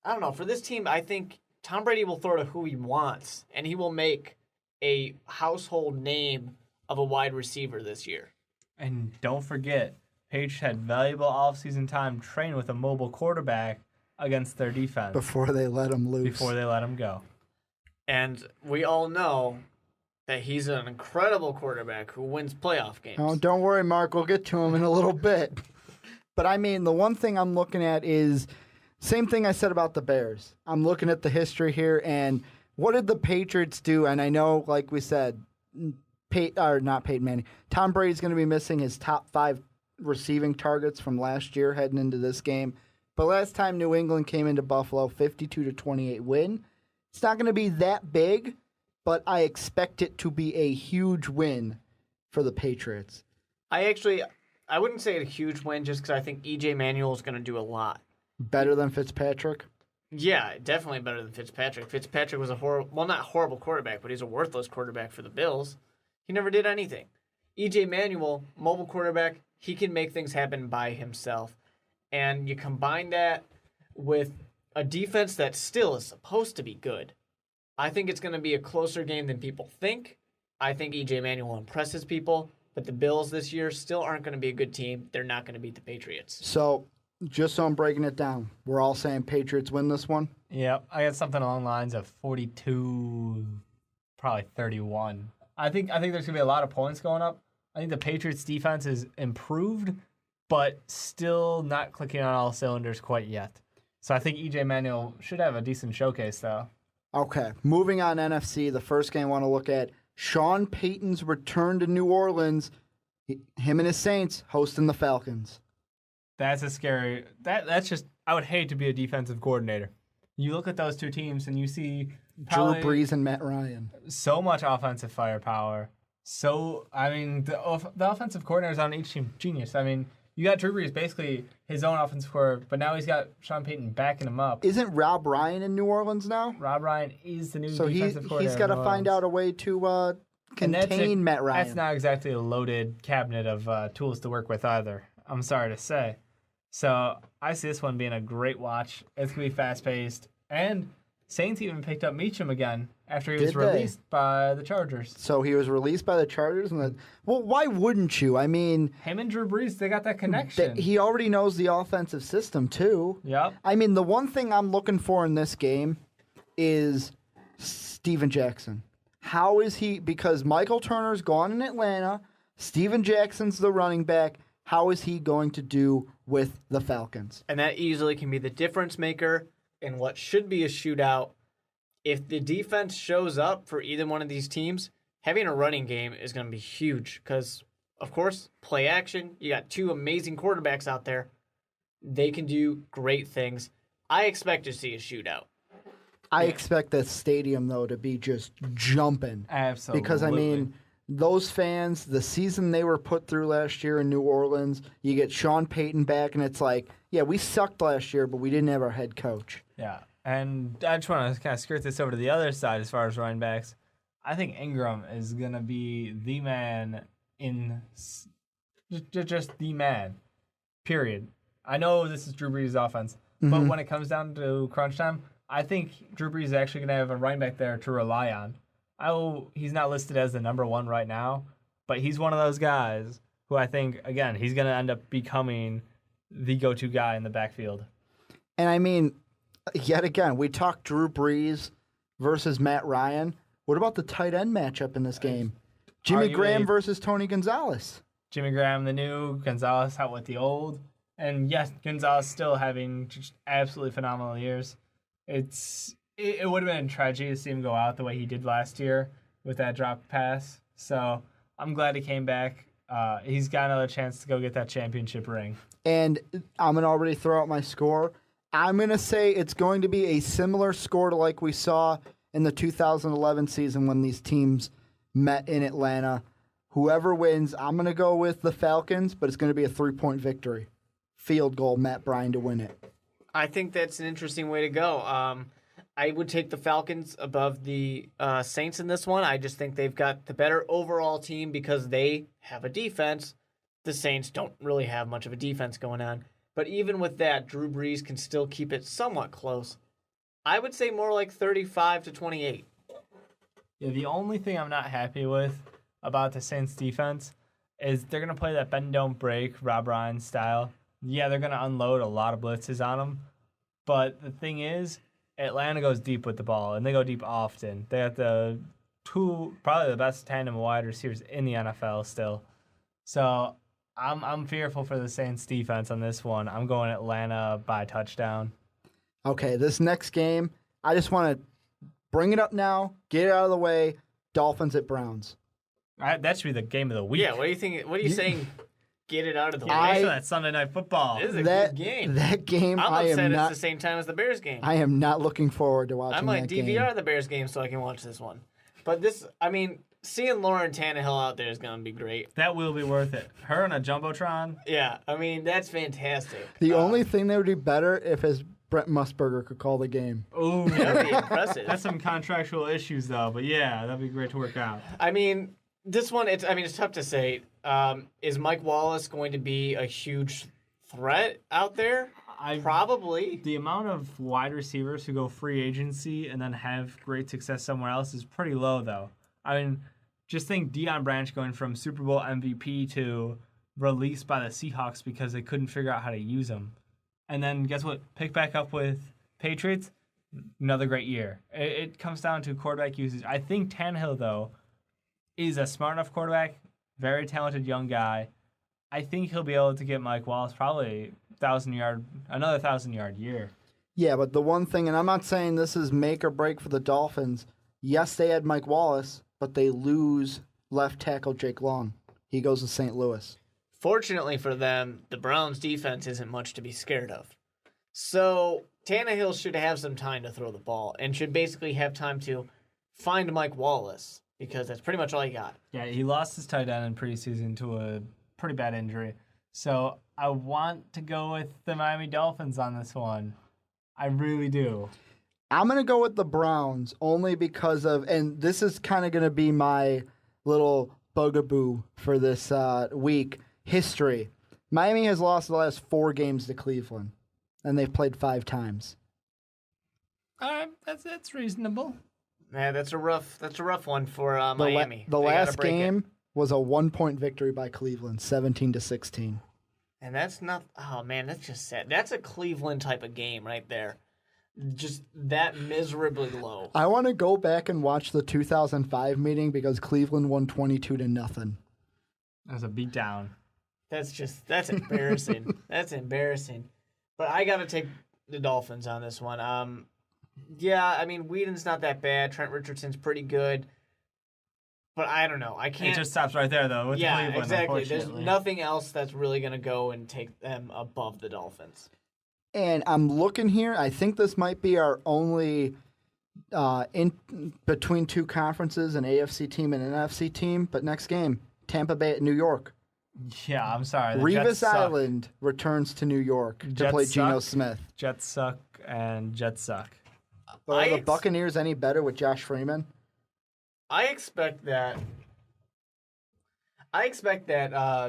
I don't know, for this team, I think Tom Brady will throw to who he wants, and he will make a household name of a wide receiver this year. And don't forget, Patriots had valuable offseason time training with a mobile quarterback against their defense. Before they let him loose. Before they let him go. And we all know that he's an incredible quarterback who wins playoff games. Oh, don't worry, Mark. We'll get to him in a little bit. But, I mean, the one thing I'm looking at is same thing I said about the Bears. I'm looking at the history here, and what did the Patriots do? And I know, like we said, not Peyton Manning, Tom Brady's going to be missing his top 5 receiving targets from last year heading into this game. But last time New England came into Buffalo, 52-28 win. It's not going to be that big, but I expect it to be a huge win for the Patriots. I wouldn't say a huge win just because I think E.J. Manuel is going to do a lot. Better than Fitzpatrick? Yeah, definitely better than Fitzpatrick. Fitzpatrick was not horrible quarterback, but he's a worthless quarterback for the Bills. He never did anything. E.J. Manuel, mobile quarterback, he can make things happen by himself. And you combine that with a defense that still is supposed to be good. I think it's going to be a closer game than people think. I think E.J. Manuel impresses people, but the Bills this year still aren't going to be a good team. They're not going to beat the Patriots. So, just so I'm breaking it down, we're all saying Patriots win this one? Yep, I got something along the lines of 42, probably 31. I think there's going to be a lot of points going up. I think the Patriots' defense is improved, but still not clicking on all cylinders quite yet. So I think E.J. Manuel should have a decent showcase, though. Okay, moving on NFC, the first game I want to look at, Sean Payton's return to New Orleans, him and his Saints hosting the Falcons. That's a scary... That's just... I would hate to be a defensive coordinator. You look at those two teams and you see... Drew Brees and Matt Ryan. So much offensive firepower. So, I mean, the offensive coordinators on each team, genius. I mean, you got Drew Brees, basically his own offensive coordinator, but now he's got Sean Payton backing him up. Isn't Rob Ryan in New Orleans now? Rob Ryan is the new defensive coordinator. So he's got to find out a way to contain Matt Ryan. That's not exactly a loaded cabinet of tools to work with either, I'm sorry to say. So I see this one being a great watch. It's going to be fast-paced. And Saints even picked up Meacham again after he was released by the Chargers. So he was released by the Chargers? Well, why wouldn't you? I mean... Him and Drew Brees, they got that connection. He already knows the offensive system, too. Yep. I mean, the one thing I'm looking for in this game is Steven Jackson. How is he... Because Michael Turner's gone in Atlanta. Steven Jackson's the running back. How is he going to do with the Falcons? And that easily can be the difference maker in what should be a shootout. If the defense shows up for either one of these teams, having a running game is going to be huge because, of course, play action. You got two amazing quarterbacks out there. They can do great things. I expect to see a shootout. I expect the stadium, though, to be just jumping. Absolutely. Because, I mean... Those fans, the season they were put through last year in New Orleans, you get Sean Payton back, and it's like, yeah, we sucked last year, but we didn't have our head coach. Yeah, and I just want to kind of skirt this over to the other side as far as running backs. I think Ingram is going to be the man just the man, period. I know this is Drew Brees' offense, but when it comes down to crunch time, I think Drew Brees is actually going to have a running back there to rely on. He's not listed as the number one right now, but he's one of those guys who I think, again, he's going to end up becoming the go-to guy in the backfield. And I mean, yet again, we talked Drew Brees versus Matt Ryan. What about the tight end matchup in this game? Jimmy Graham versus Tony Gonzalez. Jimmy Graham, the new, Gonzalez out with the old. And yes, Gonzalez still having just absolutely phenomenal years. It would have been a tragedy to see him go out the way he did last year with that drop pass. So I'm glad he came back. He's got another chance to go get that championship ring. And I'm going to already throw out my score. I'm going to say it's going to be a similar score to like we saw in the 2011 season when these teams met in Atlanta. Whoever wins, I'm going to go with the Falcons, but it's going to be a 3-point victory. Field goal, Matt Bryan to win it. I think that's an interesting way to go. I would take the Falcons above the Saints in this one. I just think they've got the better overall team because they have a defense. The Saints don't really have much of a defense going on. But even with that, Drew Brees can still keep it somewhat close. I would say more like 35-28. Yeah, the only thing I'm not happy with about the Saints defense is they're going to play that bend don't break Rob Ryan style. Yeah, they're going to unload a lot of blitzes on them. But the thing is, Atlanta goes deep with the ball, and they go deep often. They have probably the best tandem wide receivers in the NFL still. So I'm fearful for the Saints defense on this one. I'm going Atlanta by touchdown. Okay, this next game, I just want to bring it up now, get it out of the way. Dolphins at Browns. That should be the game of the week. Yeah, what do you think? What are you saying? Get it out of the way. Make sure that's Sunday Night Football. It is a good game. That game, I'm upset it's the same time as the Bears game. I am not looking forward to watching that game. I might DVR the Bears game so I can watch this one. But this, I mean, seeing Lauren Tannehill out there is going to be great. That will be worth it. Her on a Jumbotron. Yeah, I mean, that's fantastic. The only thing that would be better if his Brent Musburger could call the game. Ooh, that would be impressive. That's some contractual issues, though. But yeah, that'd be great to work out. I mean, this one, it's tough to say. Is Mike Wallace going to be a huge threat out there? Probably. The amount of wide receivers who go free agency and then have great success somewhere else is pretty low, though. I mean, just think Deion Branch going from Super Bowl MVP to released by the Seahawks because they couldn't figure out how to use him. And then guess what? Pick back up with Patriots. Another great year. It comes down to quarterback usage. I think Tannehill, though, is a smart enough quarterback, very talented young guy. I think he'll be able to get Mike Wallace probably another 1,000-yard year. Yeah, but the one thing, and I'm not saying this is make or break for the Dolphins. Yes, they had Mike Wallace, but they lose left tackle Jake Long. He goes to St. Louis. Fortunately for them, the Browns' defense isn't much to be scared of. So Tannehill should have some time to throw the ball and should basically have time to find Mike Wallace because that's pretty much all he got. Yeah, he lost his tight end in preseason to a pretty bad injury. So I want to go with the Miami Dolphins on this one. I really do. I'm going to go with the Browns only because of, and this is kind of going to be my little bugaboo for this week, history. Miami has lost the last 4 games to Cleveland, and they've played 5 times. All right, that's reasonable. Yeah, that's a rough one for Miami. The They last gotta break it. game was a 1-point victory by Cleveland, 17-16. And that's not. Oh man, that's just sad. That's a Cleveland type of game right there. Just that miserably low. I want to go back and watch the 2005 meeting because Cleveland won 22-0. That's a beatdown. That's embarrassing. That's embarrassing. But I got to take the Dolphins on this one. Yeah, I mean, Whedon's not that bad. Trent Richardson's pretty good. But I don't know. I can't. It just stops right there, though, with Cleveland, exactly. There's unfortunately. nothing else that's really going to go and take them above the Dolphins. And I'm looking here. I think this might be our only in between 2 conferences, an AFC team and an NFC team. But next game, Tampa Bay at New York. Yeah, I'm sorry. The Revis Jets suck. Island returns to New York to Jets play Geno suck. Smith. Jets suck and Jets suck. But are the Buccaneers any better with Josh Freeman? I expect that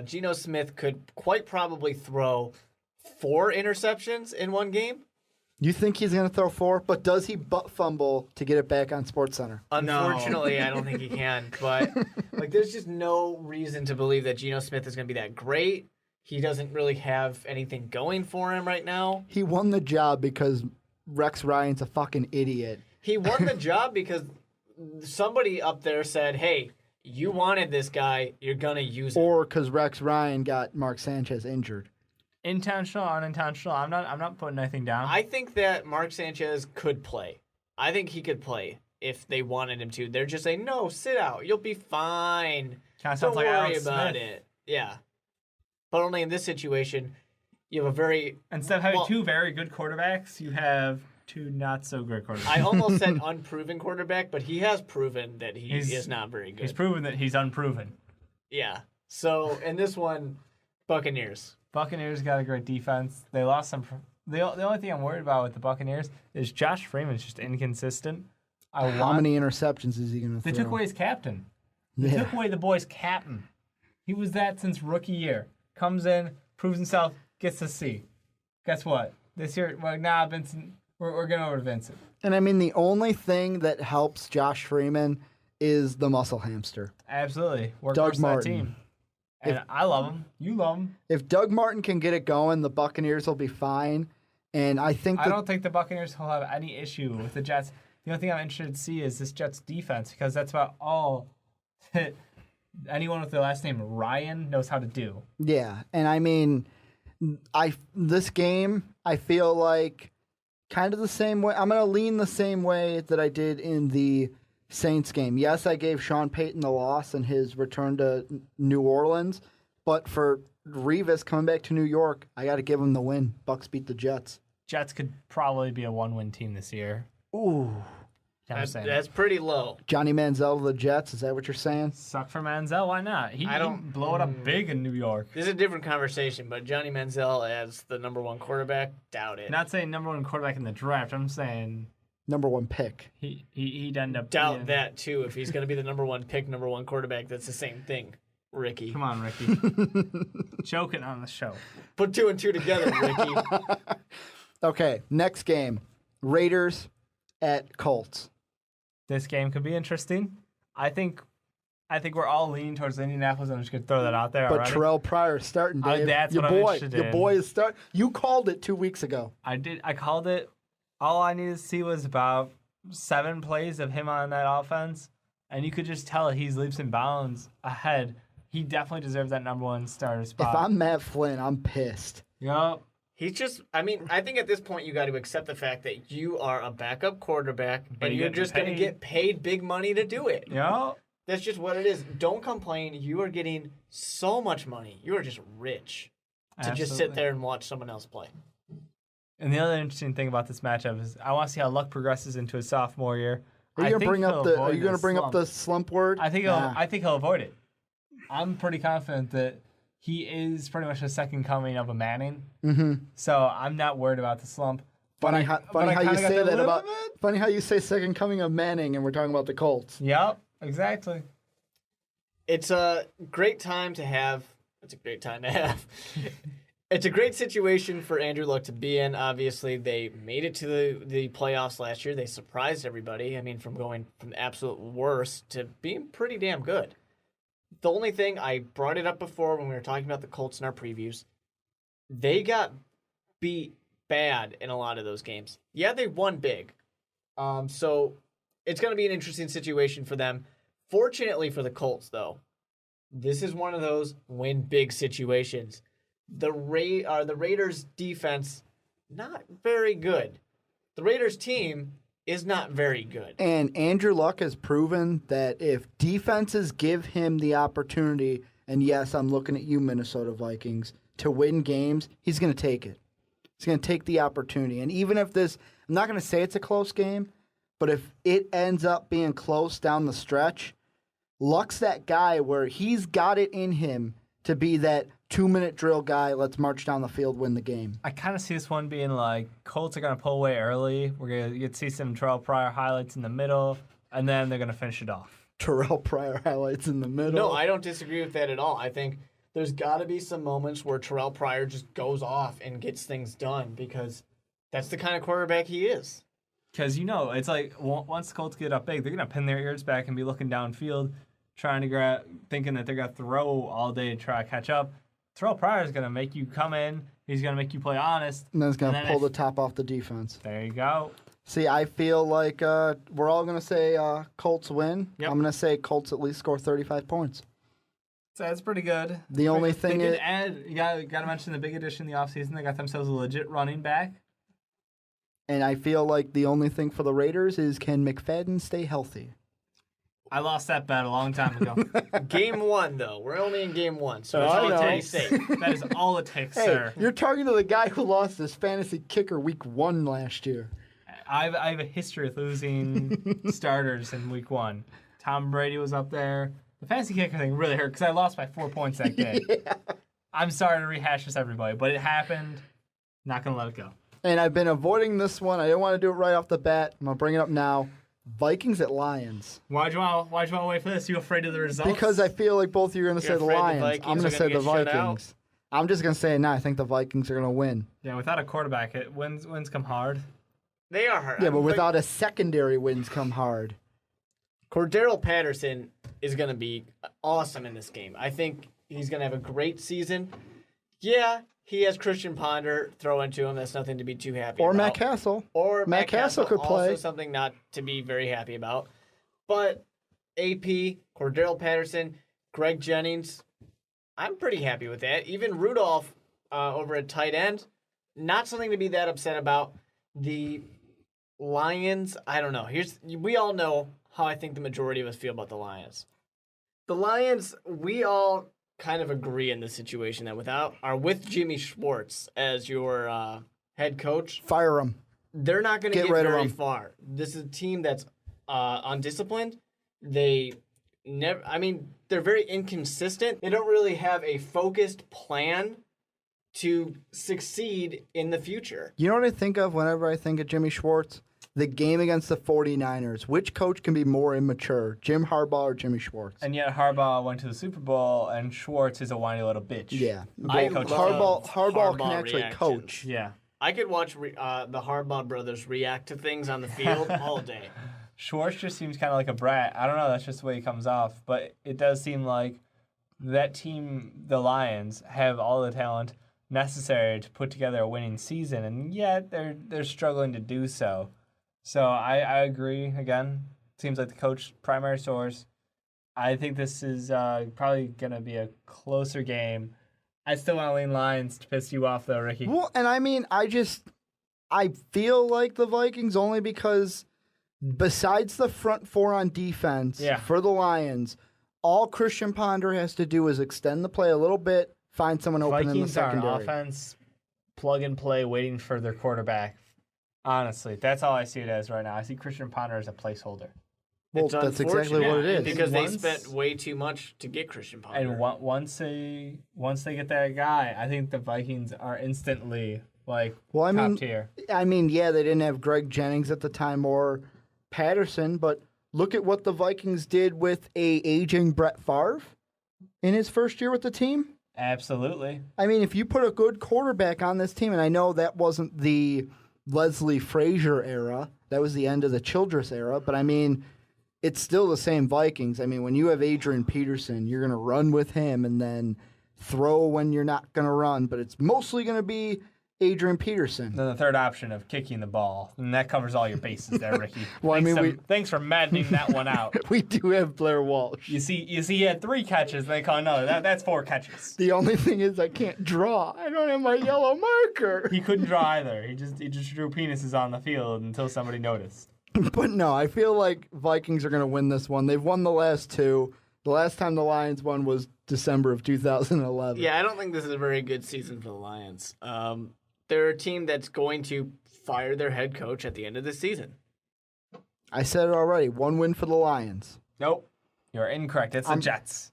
Geno Smith could quite probably throw 4 interceptions in one game. You think he's going to throw 4? But does he butt fumble to get it back on SportsCenter? Unfortunately, I don't think he can. But there's just no reason to believe that Geno Smith is going to be that great. He doesn't really have anything going for him right now. He won the job because Rex Ryan's a fucking idiot. He won the job because somebody up there said, "Hey, you wanted this guy. You're gonna use him." Or because Rex Ryan got Mark Sanchez injured. Intentional, unintentional. I'm not putting anything down. I think that Mark Sanchez could play. I think he could play if they wanted him to. They're just saying, "No, sit out. You'll be fine. Kinda Don't sounds like worry Alex about Smith. it." Yeah, but only in this situation, you have a very Instead of having 2 very good quarterbacks, you have 2 not so good quarterbacks. I almost said unproven quarterback, but he has proven that he is not very good. He's proven that he's unproven. Yeah. So in this one, Buccaneers. Buccaneers got a great defense. They lost some. The only thing I'm worried about with the Buccaneers is Josh Freeman's just inconsistent. How many interceptions is he going to throw? They took away his captain. They took away the boy's captain. He was that since rookie year. Comes in, proves himself, gets to C. Guess what? This year, Vincent, we're going over to Vincent. And I mean, the only thing that helps Josh Freeman is the muscle hamster. Absolutely. Doug Workhorse Martin. that team. And I love him. You love him. If Doug Martin can get it going, the Buccaneers will be fine. And I think I don't think the Buccaneers will have any issue with the Jets. The only thing I'm interested to see is this Jets defense because that's about all that anyone with the last name Ryan knows how to do. Yeah, and I mean, this game, I feel like kind of the same way. I'm going to lean the same way that I did in the Saints game. Yes, I gave Sean Payton the loss in his return to New Orleans, but for Revis coming back to New York, I got to give him the win. Bucks beat the Jets. Jets could probably be a 1-win team this year. Ooh. That's pretty low. Johnny Manziel to the Jets, is that what you're saying? Suck for Manziel, why not? He didn't blow it up big in New York. This is a different conversation, but Johnny Manziel as the number 1 quarterback, doubt it. Not saying number 1 quarterback in the draft. I'm saying Number 1 pick. he'd end up doubt that too. If he's going to be the number 1 pick, number 1 quarterback, that's the same thing. Ricky, Come on, Ricky. Joking on the show. put 2 and 2 together, Ricky. Okay, next game. Raiders at Colts. This game could be interesting. I think we're all leaning towards Indianapolis. I'm just gonna throw that out there. But already. Terrell Pryor starting, Dave. That's your what I'm boy, interested your in. boy is start. You called it 2 weeks ago. I did. I called it. All I needed to see was about 7 plays of him on that offense, and you could just tell he's leaps and bounds ahead. He definitely deserves that number 1 starter spot. If I'm Matt Flynn, I'm pissed. Yup. He's just, I mean, I think at this point you got to accept the fact that you are a backup quarterback and you're just going to get paid big money to do it. Yup. That's just what it is. Don't complain. You are getting so much money. You are just rich to just sit there and watch someone else play. And the other interesting thing about this matchup is I want to see how Luck progresses into his sophomore year. Are you going to bring up the slump word? I think he'll avoid it. I'm pretty confident that he is pretty much the second coming of a Manning. Mm-hmm. So I'm not worried about the slump. Funny how you say that about. Funny how you say second coming of Manning, and we're talking about the Colts. Yep, exactly. It's a great time to have That's a great time to have. It's a great situation for Andrew Luck to be in. Obviously, they made it to the playoffs last year. They surprised everybody. I mean, from going from the absolute worst to being pretty damn good. The only thing, I brought it up before when we were talking about the Colts in our previews, they got beat bad in a lot of those games. Yeah, they won big. So it's going to be an interesting situation for them. Fortunately for the Colts, though, this is one of those win big situations. The Raiders' defense, not very good. The Raiders' team is not very good. And Andrew Luck has proven that if defenses give him the opportunity, and yes, I'm looking at you, Minnesota Vikings, to win games, he's going to take it. He's going to take the opportunity. And even if this, I'm not going to say it's a close game, but if it ends up being close down the stretch, Luck's that guy where he's got it in him to be that 2-minute drill guy, let's march down the field, win the game. I kind of see this one being like Colts are going to pull away early. We're going to get to see some Terrell Pryor highlights in the middle, and then they're going to finish it off. Terrell Pryor highlights in the middle. No, I don't disagree with that at all. I think there's got to be some moments where Terrell Pryor just goes off and gets things done because that's the kind of quarterback he is. Because, it's like once the Colts get up big, they're going to pin their ears back and be looking downfield, trying to thinking that they're going to throw all day to try to catch up. Terrell Pryor is going to make you come in. He's going to make you play honest. And then he's going to pull the top off the defense. There you go. See, I feel like we're all going to say Colts win. Yep. I'm going to say Colts at least score 35 points. So that's pretty good. The only thing they is... did add, you got to mention the big addition in the offseason. They got themselves a legit running back. And I feel like the only thing for the Raiders is can McFadden stay healthy? I lost that bet a long time ago. Game 1, though. We're only in game 1, so I it's know. all it takes. That is all it takes, Hey, sir. you're talking to the guy who lost his fantasy kicker week 1 last year. I have a history of losing starters in week 1. Tom Brady was up there. The fantasy kicker thing really hurt because I lost by 4 points that day. Yeah. I'm sorry to rehash this, everybody, but it happened. Not going to let it go. And I've been avoiding this one. I didn't want to do it right off the bat. I'm going to bring it up now. Vikings at Lions. Why'd you want to wait for this? You afraid of the results? Because I feel like both of you are going to say the afraid the Lions. Vikings I'm going are to say gonna the get shut out? Vikings. I'm just going to say it now. I think the Vikings are going to win. Yeah, without a quarterback, wins come hard. They are hard. Yeah, but without a secondary, wins come hard. Cordero Patterson is going to be awesome in this game. I think he's going to have a great season. Yeah, he has Christian Ponder throw into him. That's nothing to be too happy Or about. Matt Castle. Or Matt Castle could play. Also something not to be very happy about. But AP, Cordero Patterson, Greg Jennings, I'm pretty happy with that. Even Rudolph over at tight end, not something to be that upset about. The Lions, I don't know. We all know how I think the majority of us feel about the Lions. The Lions, we all kind of agree in this situation that with Jimmy Schwartz as your head coach, Fire them. they're not going to get rid of very them. far. This is a team that's undisciplined. They never. I mean, they're very inconsistent. They don't really have a focused plan to succeed in the future. You know what I think of whenever I think of Jimmy Schwartz? The game against the 49ers. Which coach can be more immature, Jim Harbaugh or Jimmy Schwartz? And yet Harbaugh went to the Super Bowl, and Schwartz is a whiny little bitch. Yeah. I But love Harbaugh can Harbaugh actually reactions. coach. Yeah. I could watch the Harbaugh brothers react to things on the field all day. Schwartz just seems kind of like a brat. I don't know. That's just the way he comes off. But it does seem like that team, the Lions, have all the talent necessary to put together a winning season, and yet they're struggling to do so. So I agree. Again, seems like the coach primary source. I think this is probably going to be a closer game. I still want to lean Lions to piss you off, though, Ricky. Well, and I mean, I feel like the Vikings only because besides the front four on defense for the Lions, all Christian Ponder has to do is extend the play a little bit, find someone open in the Vikings are an secondary. offense, plug and play, waiting for their quarterback. Honestly, that's all I see it as right now. I see Christian Ponder as a placeholder. Well, It's that's exactly what it is. because they Once- spent way too much to get Christian Ponder. And once they get that guy, I think the Vikings are instantly top tier. I mean, yeah, they didn't have Greg Jennings at the time or Patterson, but look at what the Vikings did with a aging Brett Favre in his first year with the team. Absolutely. I mean, if you put a good quarterback on this team, and I know that wasn't the Leslie Frazier era, that was the end of the Childress era, but I mean, it's still the same Vikings. I mean, when you have Adrian Peterson, you're going to run with him and then throw when you're not going to run, but it's mostly going to be Adrian Peterson. Then the third option of kicking the ball, and that covers all your bases there, Ricky. Well, thanks for maddening that one out. We do have Blair Walsh. You see, he had 3 catches. They call no, that's 4 catches. The only thing is I can't draw. I don't have my yellow marker. He couldn't draw either. He just drew penises on the field until somebody noticed. But no, I feel like Vikings are going to win this one. They've won the last 2. The last time the Lions won was December of 2011. Yeah, I don't think this is a very good season for the Lions. They're a team that's going to fire their head coach at the end of the season. I said it already. 1 win for the Lions. Nope. You're incorrect. It's the Jets.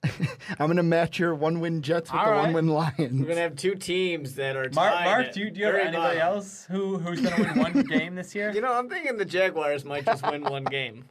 I'm going to match your 1-win Jets with the 1-win Lions. We're going to have 2 teams that are tied. Mark, do you have anybody else who's going to win 1 game this year? You know, I'm thinking the Jaguars might just win 1 game.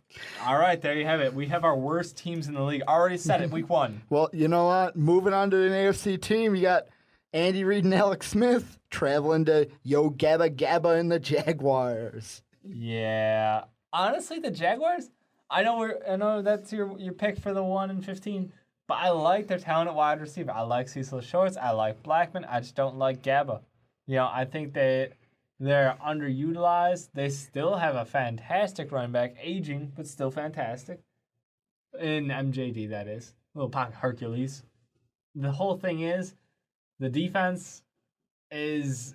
All right, there you have it. We have our worst teams in the league. Already said it, week 1. Well, you know what? Moving on to an AFC team, you got Andy Reid and Alex Smith traveling to Yo Gabba Gabba and the Jaguars. Yeah. Honestly, the Jaguars, I know that's your pick for the 1-15, but I like their talent at wide receiver. I like Cecil Shorts. I like Blackman. I just don't like Gabba. You know, I think they're underutilized. They still have a fantastic running back, aging, but still fantastic. In MJD, that is. Little pocket Hercules. The whole thing is, the defense is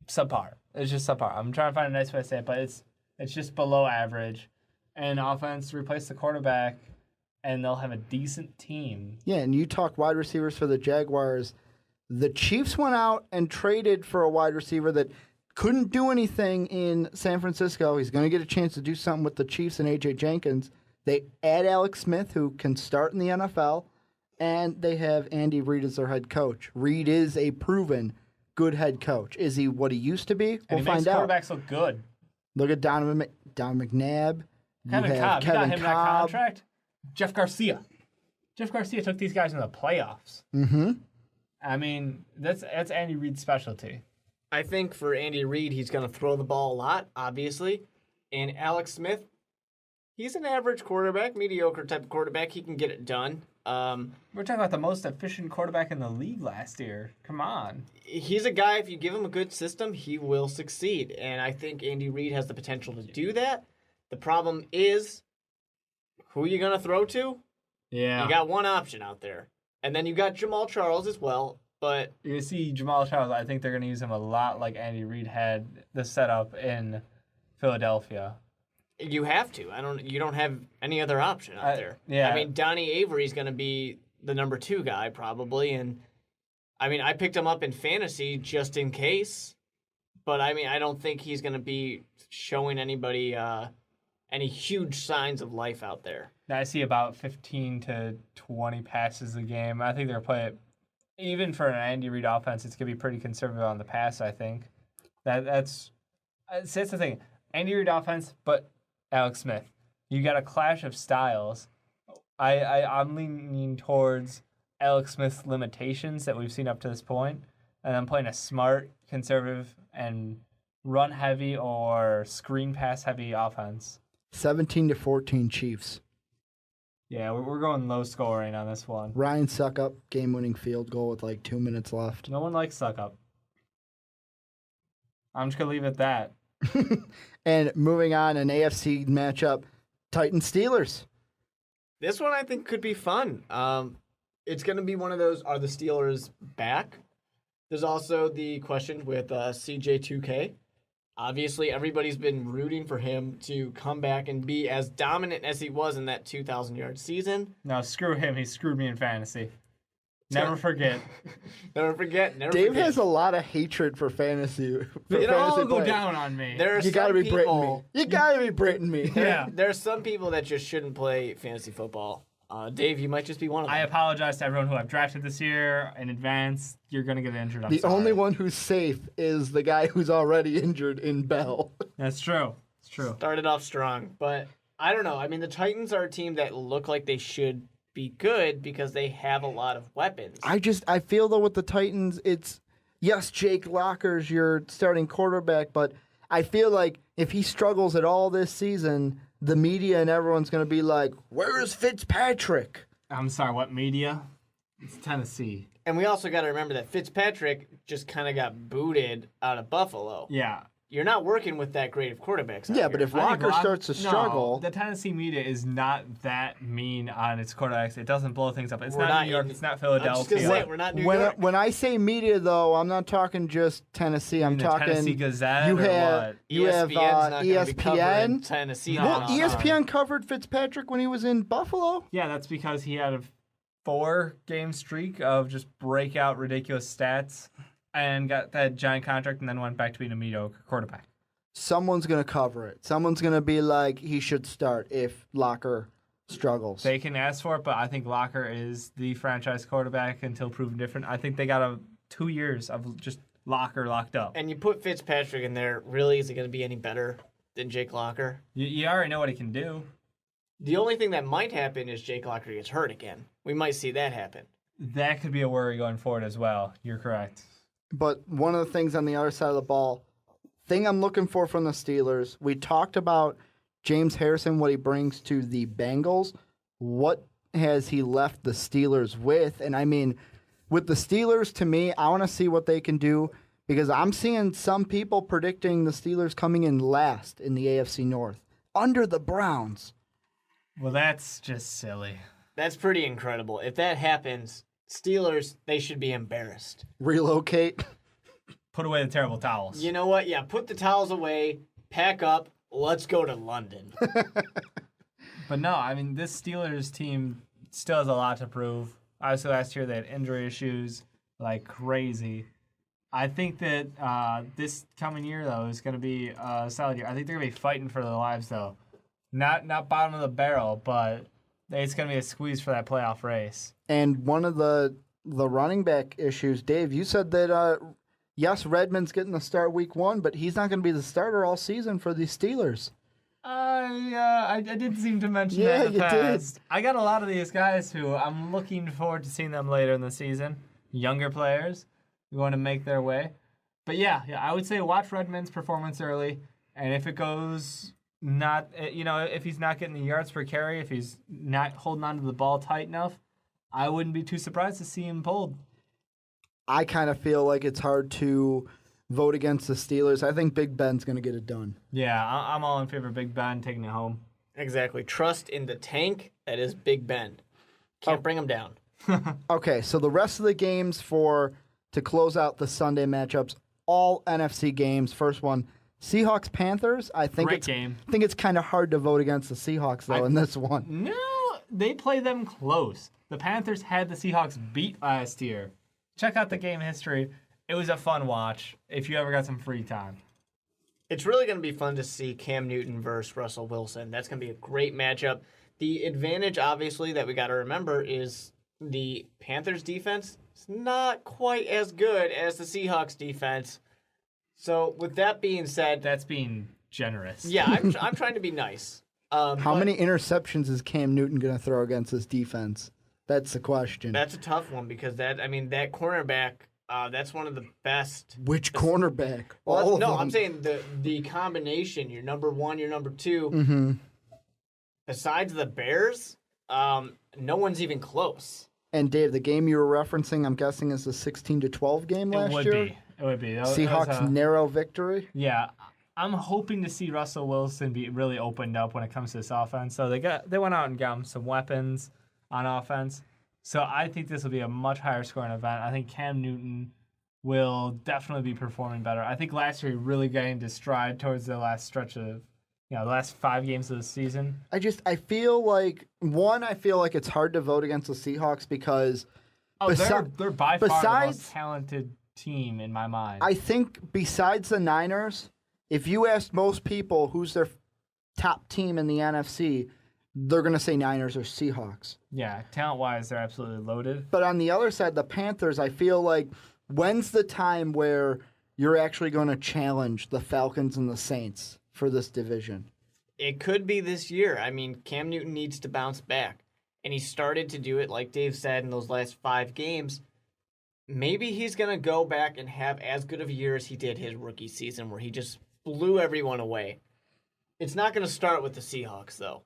subpar. It's just subpar. I'm trying to find a nice way to say it, but it's just below average. And offense, replace the quarterback, and they'll have a decent team. Yeah, and you talk wide receivers for the Jaguars. The Chiefs went out and traded for a wide receiver that couldn't do anything in San Francisco. He's going to get a chance to do something with the Chiefs and A.J. Jenkins. They add Alex Smith, who can start in the NFL, and they have Andy Reid as their head coach. Reid is a proven good head coach. Is he what he used to be? We'll find out. Quarterbacks look good. Look at Don McNabb. Kevin Cobb. You got him in that contract? Jeff Garcia. Jeff Garcia took these guys in the playoffs. Mm-hmm. I mean, that's Andy Reid's specialty. I think for Andy Reid, he's going to throw the ball a lot, obviously. And Alex Smith, he's an average quarterback, mediocre type of quarterback. He can get it done. We're talking about the most efficient quarterback in the league last year. Come on. He's a guy, if you give him a good system, he will succeed. And I think Andy Reid has the potential to do that. The problem is, who are you going to throw to? Yeah. You got one option out there. And then you got Jamal Charles as well. But you see Jamal Charles, I think they're going to use him a lot like Andy Reid had the setup in Philadelphia. You have to. You don't have any other option out there. Yeah. I mean, Donnie Avery's going to be the number 2 guy probably, and I mean, I picked him up in fantasy just in case, but I mean, I don't think he's going to be showing anybody any huge signs of life out there. I see about 15 to 20 passes a game. I think they're playing, even for an Andy Reid offense, it's going to be pretty conservative on the pass, I think. That's the thing. Andy Reid offense, but Alex Smith. You got a clash of styles. I'm leaning towards Alex Smith's limitations that we've seen up to this point, and I'm playing a smart, conservative, and run-heavy or screen pass-heavy offense. 17-14 Chiefs. Yeah, we're going low scoring on this one. Ryan Suckup, game-winning field goal with like 2 minutes left. No one likes Suckup. I'm just going to leave it at that. And moving on, an AFC matchup, Titans-Steelers. This one I think could be fun. It's going to be one of those, are the Steelers back? There's also the question with CJ2K. Obviously, everybody's been rooting for him to come back and be as dominant as he was in that 2,000-yard season. No, screw him. He screwed me in fantasy. Never forget. Never forget. Dave has a lot of hatred for fantasy. It all go down on me. You got to be Britting me. You got to be Britting me. Yeah. There are some people that just shouldn't play fantasy football. Dave, you might just be one of them. I apologize to everyone who I've drafted this year in advance. You're going to get injured. I'm sorry. Only one who's safe is the guy who's already injured in Bell. That's true. It's true. Started off strong, but I don't know. I mean, the Titans are a team that look like they should be good because they have a lot of weapons. I feel though with the Titans, it's yes, Jake Locker's your starting quarterback, but I feel like if he struggles at all this season, the media and everyone's going to be like, "Where is Fitzpatrick?" I'm sorry, what media? It's Tennessee. And we also got to remember that Fitzpatrick just kind of got booted out of Buffalo. Yeah. You're not working with that great of quarterbacks. Yeah, but if Locker starts to struggle, the Tennessee media is not that mean on its quarterbacks. It doesn't blow things up. It's We're not not New York. in- It's not I'm Philadelphia. just gonna say, we're not New when York. when I say media though, I'm not talking just Tennessee. I'm the talking Tennessee Gazette You or have what? you have ESPN's not gonna be covering ESPN. Tennessee. No, Well, no, ESPN covered Fitzpatrick when he was in Buffalo. Yeah, that's because he had a 4-game streak of just breakout ridiculous stats and got that giant contract and then went back to being a mediocre quarterback. Someone's going to cover it. Someone's going to be like, he should start if Locker struggles. They can ask for it, but I think Locker is the franchise quarterback until proven different. I think they got 2 years of just Locker locked up. And you put Fitzpatrick in there, really, is it going to be any better than Jake Locker? You already know what he can do. The only thing that might happen is Jake Locker gets hurt again. We might see that happen. That could be a worry going forward as well. You're correct. But one of the things on the other side of the ball, thing I'm looking for from the Steelers, we talked about James Harrison, what he brings to the Bengals. What has he left the Steelers with? And I mean, with the Steelers, to me, I want to see what they can do because I'm seeing some people predicting the Steelers coming in last in the AFC North, under the Browns. Well, that's just silly. That's pretty incredible. If that happens, Steelers, they should be embarrassed. Relocate. Put away the terrible towels. You know what? Yeah, put the towels away, pack up, let's go to London. But no, I mean, this Steelers team still has a lot to prove. Obviously, last year they had injury issues like crazy. I think that this coming year, though, is going to be a solid year. I think they're going to be fighting for their lives, though. Not bottom of the barrel, but it's going to be a squeeze for that playoff race. And one of the running back issues, Dave, you said that, yes, Redmond's getting the start week 1, but he's not going to be the starter all season for the Steelers. I did seem to mention that in the past. I got a lot of these guys who I'm looking forward to seeing them later in the season. Younger players who want to make their way. But yeah, I would say watch Redmond's performance early, and if it goes not, if he's not getting the yards per carry, if he's not holding on to the ball tight enough, I wouldn't be too surprised to see him pulled. I kind of feel like it's hard to vote against the Steelers. I think Big Ben's going to get it done. Yeah, I'm all in favor of Big Ben taking it home. Exactly. Trust in the tank that is Big Ben. Can't bring him down. Okay, so the rest of the games to close out the Sunday matchups, all NFC games. First one, Seahawks-Panthers. I think Great game. I think it's kind of hard to vote against the Seahawks, though, in this one. No, they play them close. The Panthers had the Seahawks beat last year. Check out the game history. It was a fun watch if you ever got some free time. It's really going to be fun to see Cam Newton versus Russell Wilson. That's going to be a great matchup. The advantage, obviously, that we got to remember is the Panthers' defense is not quite as good as the Seahawks' defense. So, with that being said, That's being generous. yeah, I'm trying to be nice. How many interceptions is Cam Newton going to throw against this defense? That's the question. That's a tough one because that cornerback, that's one of the best. Which cornerback? Well, All of no, them. I'm saying the combination. Your number 1, your number 2. Mm-hmm. Besides the Bears, no one's even close. And Dave, the game you were referencing, I'm guessing, is the 16-12 game last year. It would be. That was Seahawks narrow victory. Yeah, I'm hoping to see Russell Wilson be really opened up when it comes to this offense. So they went out and got him some weapons on offense. So I think this will be a much higher scoring event. I think Cam Newton will definitely be performing better. I think last year he really got into stride towards the last stretch of, the last 5 games of the season. I feel like it's hard to vote against the Seahawks because They're by far the besides- most talented team in my mind. I think besides the Niners, if you asked most people who's their top team in the NFC, they're going to say Niners or Seahawks. Yeah, talent-wise, they're absolutely loaded. But on the other side, the Panthers, I feel like when's the time where you're actually going to challenge the Falcons and the Saints for this division? It could be this year. I mean, Cam Newton needs to bounce back. and he started to do it, like Dave said, in those last 5 games, maybe he's going to go back and have as good of a year as he did his rookie season where he just blew everyone away. It's not going to start with the Seahawks, though.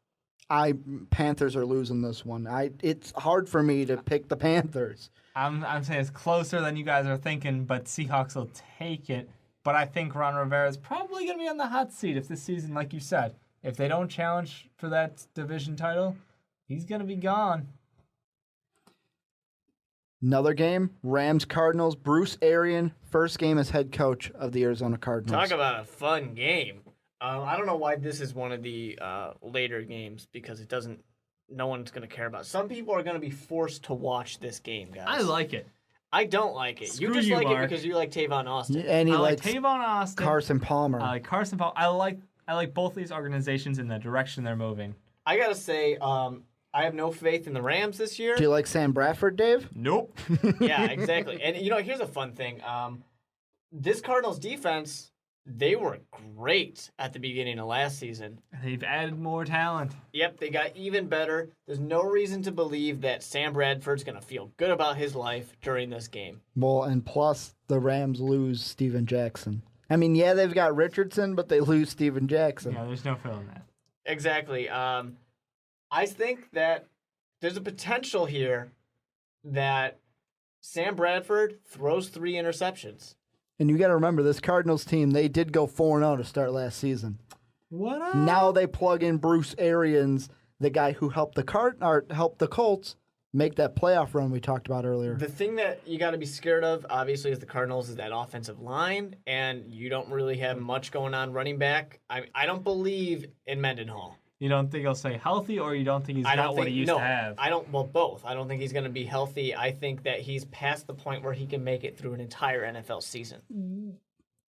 Panthers are losing this one. It's hard for me to pick the Panthers. I'm saying it's closer than you guys are thinking, but Seahawks will take it. But I think Ron Rivera is probably going to be on the hot seat if this season, like you said, if they don't challenge for that division title, he's going to be gone. Another game, Rams-Cardinals. Bruce Arians, first game as head coach of the Arizona Cardinals. Talk about a fun game. I don't know why this is one of the later games because no one's going to care about it. Some people are going to be forced to watch this game, guys. I like it. I don't like it. Screw you just you, like Mark. it because you like Tavon Austin. And he I like likes Tavon Austin. Carson Palmer. I like Carson Palmer. I like both these organizations in the direction they're moving. I got to say, I have no faith in the Rams this year. Do you like Sam Bradford, Dave? Nope. Yeah, exactly. And, here's a fun thing. This Cardinals defense, they were great at the beginning of last season. They've added more talent. Yep, they got even better. There's no reason to believe that Sam Bradford's going to feel good about his life during this game. Well, and plus the Rams lose Steven Jackson. I mean, yeah, they've got Richardson, but they lose Steven Jackson. Yeah, there's no feeling that. Exactly. I think that there's a potential here that Sam Bradford throws 3 interceptions. And you got to remember, this Cardinals team, they did go 4-0 to start last season. What up? Now they plug in Bruce Arians, the guy who helped the Colts make that playoff run we talked about earlier. The thing that you got to be scared of, obviously, as the Cardinals is that offensive line, and you don't really have much going on running back. I don't believe in Mendenhall. You don't think he'll stay healthy, or you don't think he's got what he used to have? Well, both. I don't think he's going to be healthy. I think that he's past the point where he can make it through an entire NFL season.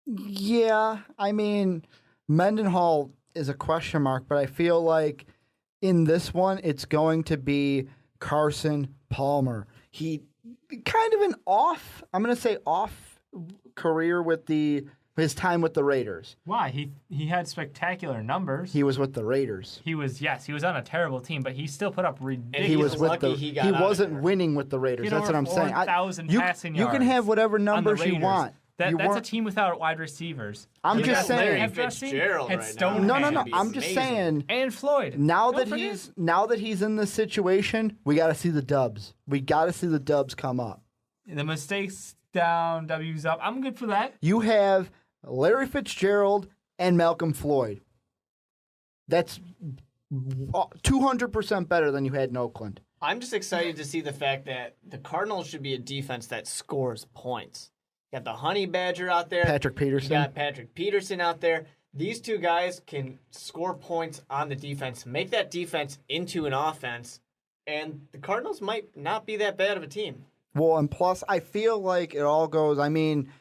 Yeah, I mean, Mendenhall is a question mark, but I feel like in this one, it's going to be Carson Palmer. He kind of an off career with his time with the Raiders. Why? He had spectacular numbers. He was with the Raiders. He was on a terrible team, but he still put up ridiculous. He was with lucky he wasn't winning with the Raiders. That's what I'm saying. 4,000 passing you yards can have whatever numbers you want. That's a team without wide receivers. I'm just saying. Larry Fitzgerald right now. No. I'm just saying. And Floyd. Now that he's in this situation, we got to see the dubs. We got to see the dubs come up. The mistakes down, W's up. I'm good for that. You have Larry Fitzgerald and Malcolm Floyd. That's 200% better than you had in Oakland. I'm just excited to see the fact that the Cardinals should be a defense that scores points. You got the Honey Badger out there. Patrick Peterson. You got Patrick Peterson out there. These two guys can score points on the defense, make that defense into an offense, and the Cardinals might not be that bad of a team. Well, and plus, I feel like it all goes, I mean,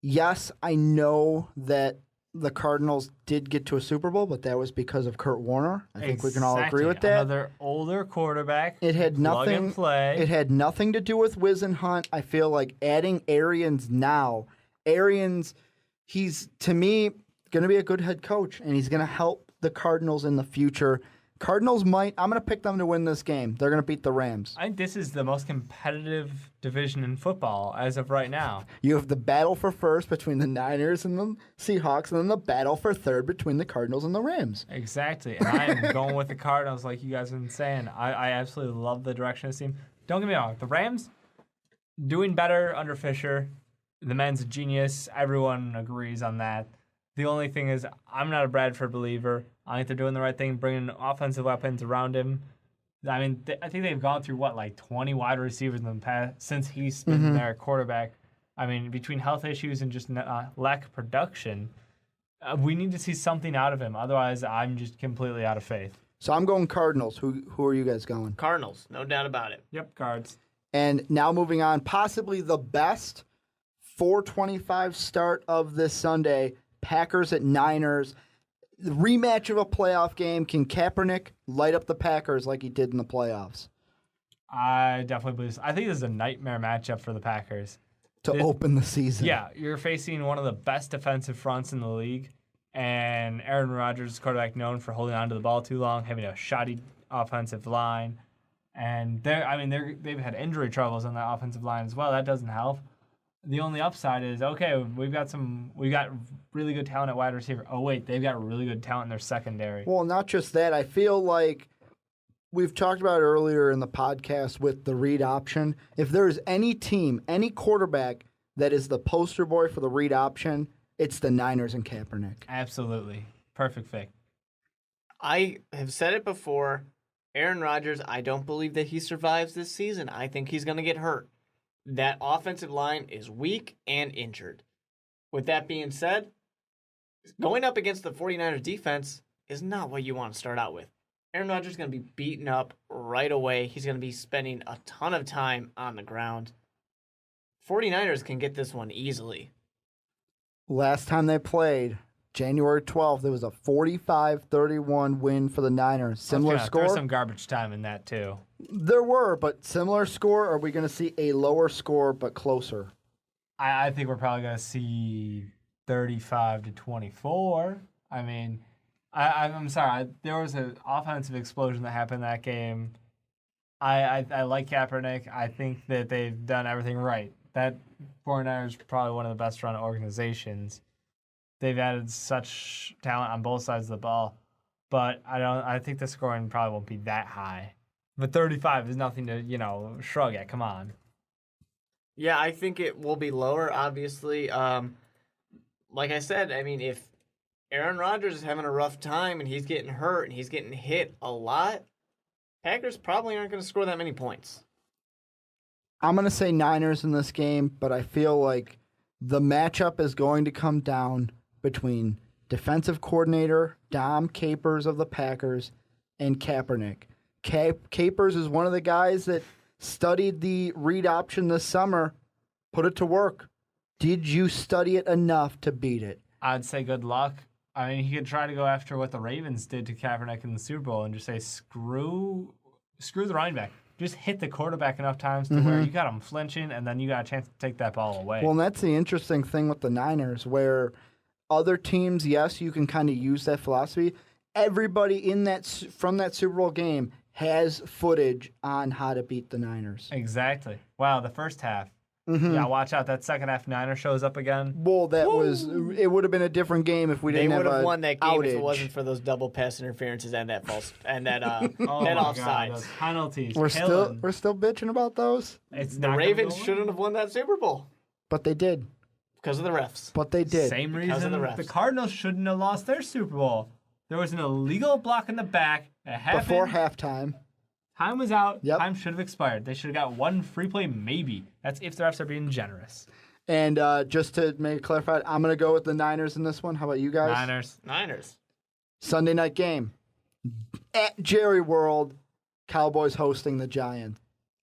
yes, I know that the Cardinals did get to a Super Bowl, but that was because of Kurt Warner. I think we can all agree with that. Another older quarterback. It had nothing. Plug and play. It had nothing to do with Wiz and Hunt. I feel like adding Arians now. Arians, he's to me going to be a good head coach, and he's going to help the Cardinals in the future. Cardinals might. I'm going to pick them to win this game. They're going to beat the Rams. I think this is the most competitive division in football as of right now. You have the battle for first between the Niners and the Seahawks, and then the battle for third between the Cardinals and the Rams. Exactly. And I am going with the Cardinals like you guys have been saying. I absolutely love the direction of this team. Don't get me wrong. The Rams, doing better under Fisher. The man's a genius. Everyone agrees on that. The only thing is, I'm not a Bradford believer. I think they're doing the right thing, bringing offensive weapons around him. I mean, I think they've gone through, 20 wide receivers in the past since he's been their quarterback. I mean, between health issues and just lack of production, we need to see something out of him. Otherwise, I'm just completely out of faith. So I'm going Cardinals. Who are you guys going? Cardinals, no doubt about it. Yep, Cards. And now moving on, possibly the best 4:25 start of this Sunday, Packers at Niners. The rematch of a playoff game. Can Kaepernick light up the Packers like he did in the playoffs? I definitely believe so. I think this is a nightmare matchup for the Packers. To open the season. Yeah, you're facing one of the best defensive fronts in the league, and Aaron Rodgers, quarterback known for holding on to the ball too long, having a shoddy offensive line. And they've had injury troubles on that offensive line as well. That doesn't help. The only upside is, okay, we've got really good talent at wide receiver. Oh wait, they've got really good talent in their secondary. Well, not just that. I feel like we've talked about earlier in the podcast with the read option. If there's any team, any quarterback that is the poster boy for the read option, it's the Niners and Kaepernick. Absolutely. Perfect fit. I have said it before. Aaron Rodgers, I don't believe that he survives this season. I think he's going to get hurt. That offensive line is weak and injured. With that being said, going up against the 49ers defense is not what you want to start out with. Aaron Rodgers is going to be beaten up right away. He's going to be spending a ton of time on the ground. 49ers can get this one easily. Last time they played, January 12th, there was a 45-31 win for the Niners. Similar score? There's some garbage time in that, too. There were, but similar score? Or are we going to see a lower score but closer? I think we're probably going to see 35-24. I mean, I'm sorry. There was an offensive explosion that happened in that game. I like Kaepernick. I think that they've done everything right. That 49ers is probably one of the best run organizations. They've added such talent on both sides of the ball, but I think the scoring probably won't be that high. But 35 is nothing to shrug at. Come on. Yeah, I think it will be lower. Obviously, like I said, I mean, if Aaron Rodgers is having a rough time and he's getting hurt and he's getting hit a lot, Packers probably aren't going to score that many points. I'm going to say Niners in this game, but I feel like the matchup is going to come down between defensive coordinator Dom Capers of the Packers and Kaepernick. Capers is one of the guys that studied the read option this summer, put it to work. Did you study it enough to beat it? I'd say good luck. I mean, he could try to go after what the Ravens did to Kaepernick in the Super Bowl and just say, screw the running back. Just hit the quarterback enough times to where you got him flinching, and then you got a chance to take that ball away. Well, and that's the interesting thing with the Niners, where other teams, yes, you can kind of use that philosophy. Everybody from that Super Bowl game has footage on how to beat the Niners. Exactly. Wow, the first half. Yeah, watch out. That second half Niner shows up again. Well, it would have been a different game if we didn't have They would have won that game outage. if it wasn't for those double pass interferences and that that Oh that my offsides. God, those penalties. We're killing. still bitching about those, The Ravens shouldn't have won that Super Bowl but they did. because of the refs. But they did. Same Because of reason the refs. the Cardinals shouldn't have lost their Super Bowl. There was an illegal block in the back. It happened. Before halftime. Time was out. Yep. Time should have expired. They should have got one free play, maybe. That's if the refs are being generous. And just to make it clarified, I'm going to go with the Niners in this one. How about you guys? Niners. Sunday night game. At Jerry World, Cowboys hosting the Giants.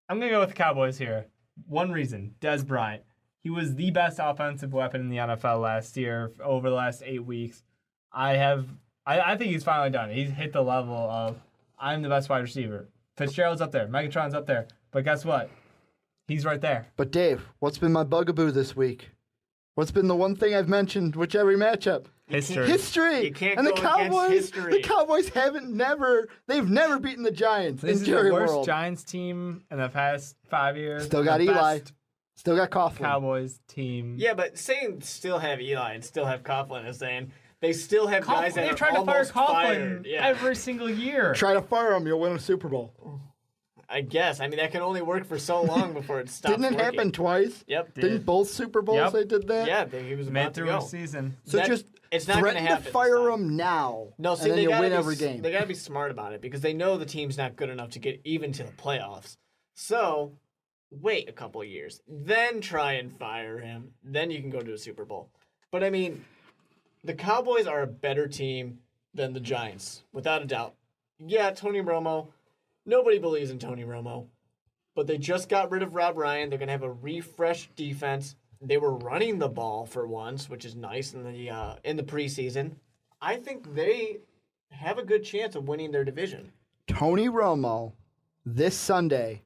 I'm going to go with the Cowboys here. One reason, Dez Bryant. He was the best offensive weapon in the NFL last year over the last 8 weeks. I think he's finally done it. He's hit the level of, I'm the best wide receiver. Fitzgerald's up there. Megatron's up there. But guess what? He's right there. But Dave, what's been my bugaboo this week? What's been the one thing I've mentioned with every matchup? History. History. You can't and go the Cowboys, against history. The Cowboys they've never beaten the Giants This in is Jerry the worst World. Giants team in the past 5 years. Still got The Eli. best Still got Coughlin. Cowboys team. Yeah, but saying still have Eli and still have Coughlin is saying they still have guys that They've are tried to fire almost Coughlin fired. Yeah. every single year. Try to fire him, you'll win a Super Bowl. I guess. I mean, that can only work for so long before it stops Didn't it working. happen twice? Yep. Didn't both Super Bowls Yep. they did that? Yeah, he was about Mid to through go. a season. So That- just it's not threaten gonna happen to this fire time. him now, No, see, and then they you gotta win be, every game. They got to be smart about it because they know the team's not good enough to get even to the playoffs. So, wait a couple of years, then try and fire him. Then you can go to a Super Bowl. But I mean, the Cowboys are a better team than the Giants, without a doubt. Yeah, Tony Romo. Nobody believes in Tony Romo. But they just got rid of Rob Ryan. They're going to have a refreshed defense. They were running the ball for once, which is nice in the preseason. I think they have a good chance of winning their division. Tony Romo, this Sunday,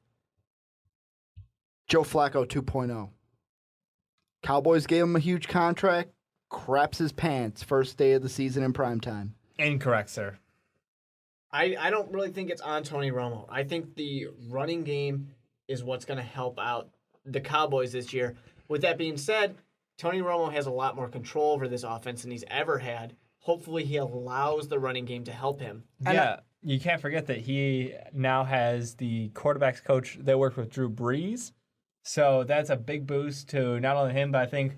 Joe Flacco 2.0. Cowboys gave him a huge contract, craps his pants first day of the season in primetime. Incorrect, sir. I don't really think it's on Tony Romo. I think the running game is what's going to help out the Cowboys this year. With that being said, Tony Romo has a lot more control over this offense than he's ever had. Hopefully he allows the running game to help him. Yeah, you can't forget that he now has the quarterbacks coach that worked with Drew Brees. So that's a big boost to not only him, but I think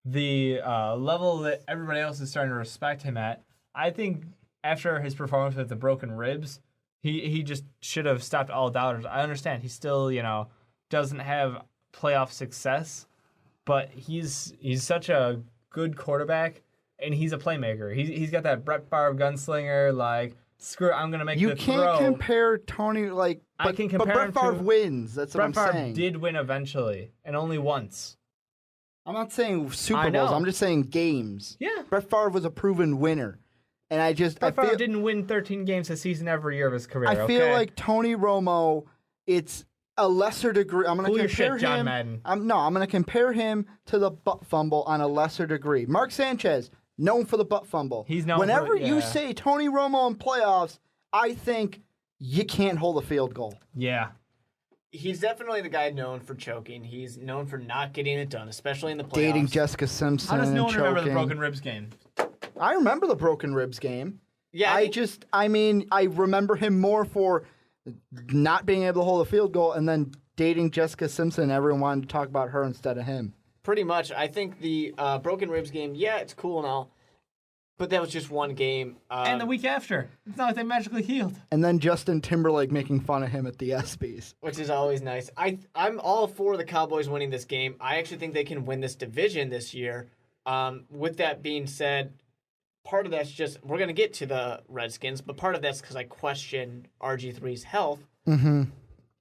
the level that everybody else is starting to respect him at. I think after his performance with the broken ribs, he just should have stopped all doubters. I understand he still, doesn't have playoff success, but he's such a good quarterback, and he's a playmaker. He's got that Brett Favre gunslinger, like, screw it, I'm going to make the throw. You can't compare Tony, I can compare but him Brett Favre to, wins. That's what I'm Brett Favre saying. did win eventually, and only once. I'm not saying Super I know. Bowls. I'm just saying games. Yeah. Brett Favre was a proven winner. And Brett Favre didn't win 13 games a season every year of his career. I feel like Tony Romo, it's a lesser degree. I'm going to compare him. John Madden. I'm going to compare him to the butt fumble on a lesser degree. Mark Sanchez, known for the butt fumble. He's known Whenever for, you say Tony Romo in playoffs, I think you can't hold a field goal. Yeah. He's definitely the guy known for choking. He's known for not getting it done, especially in the playoffs. Dating Jessica Simpson. How does no one choking. remember the broken ribs game? I remember the broken ribs game. Yeah, I remember him more for not being able to hold a field goal and then dating Jessica Simpson. Everyone wanted to talk about her instead of him. Pretty much. I think the broken ribs game, it's cool and all, but that was just one game. And the week after. It's not like they magically healed. And then Justin Timberlake making fun of him at the ESPYs. Which is always nice. I'm all for the Cowboys winning this game. I actually think they can win this division this year. With that being said, part of that's just, we're going to get to the Redskins, but part of that's because I question RG3's health. Mm-hmm.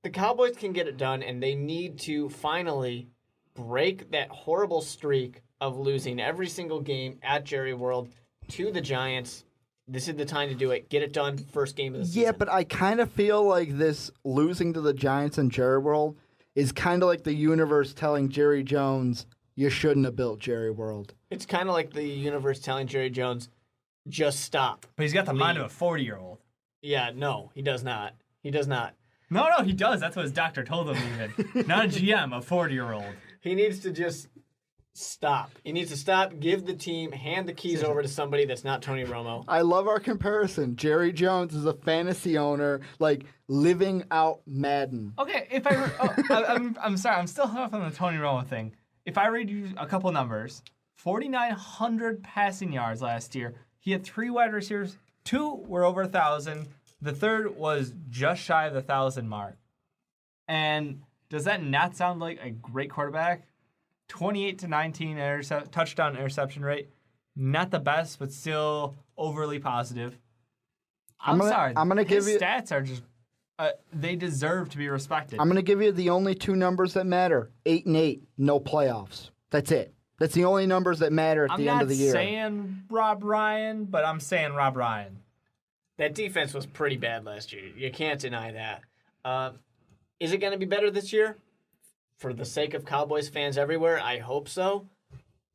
The Cowboys can get it done, and they need to finally break that horrible streak of losing every single game at Jerry World to the Giants. This is the time to do it. Get it done first game of the season. Yeah, but I kind of feel like this losing to the Giants in Jerry World is kind of like the universe telling Jerry Jones, you shouldn't have built Jerry World. It's kind of like the universe telling Jerry Jones, just stop. But he's got the mind of a 40-year-old. Yeah, no, he does not. He does not. No, he does. That's what his doctor told him even. Not a GM, a 40-year-old. He needs to just stop. He needs to stop, give the team, hand the keys over to somebody that's not Tony Romo. I love our comparison. Jerry Jones is a fantasy owner, living out Madden. Okay, I'm sorry. I'm still hung up on the Tony Romo thing. If I read you a couple numbers, 4,900 passing yards last year. He had 3 wide receivers. 2 were over 1,000. The third was just shy of the 1,000 mark. And does that not sound like a great quarterback? 28-19 touchdown interception rate. Not the best, but still overly positive. I'm sorry. I'm gonna give you stats are just they deserve to be respected. I'm going to give you the only 2 numbers that matter. 8-8, no playoffs. That's it. That's the only numbers that matter at the end of the year. I'm not saying Rob Ryan, but I'm saying Rob Ryan. That defense was pretty bad last year. You can't deny that. Is it going to be better this year? For the sake of Cowboys fans everywhere, I hope so.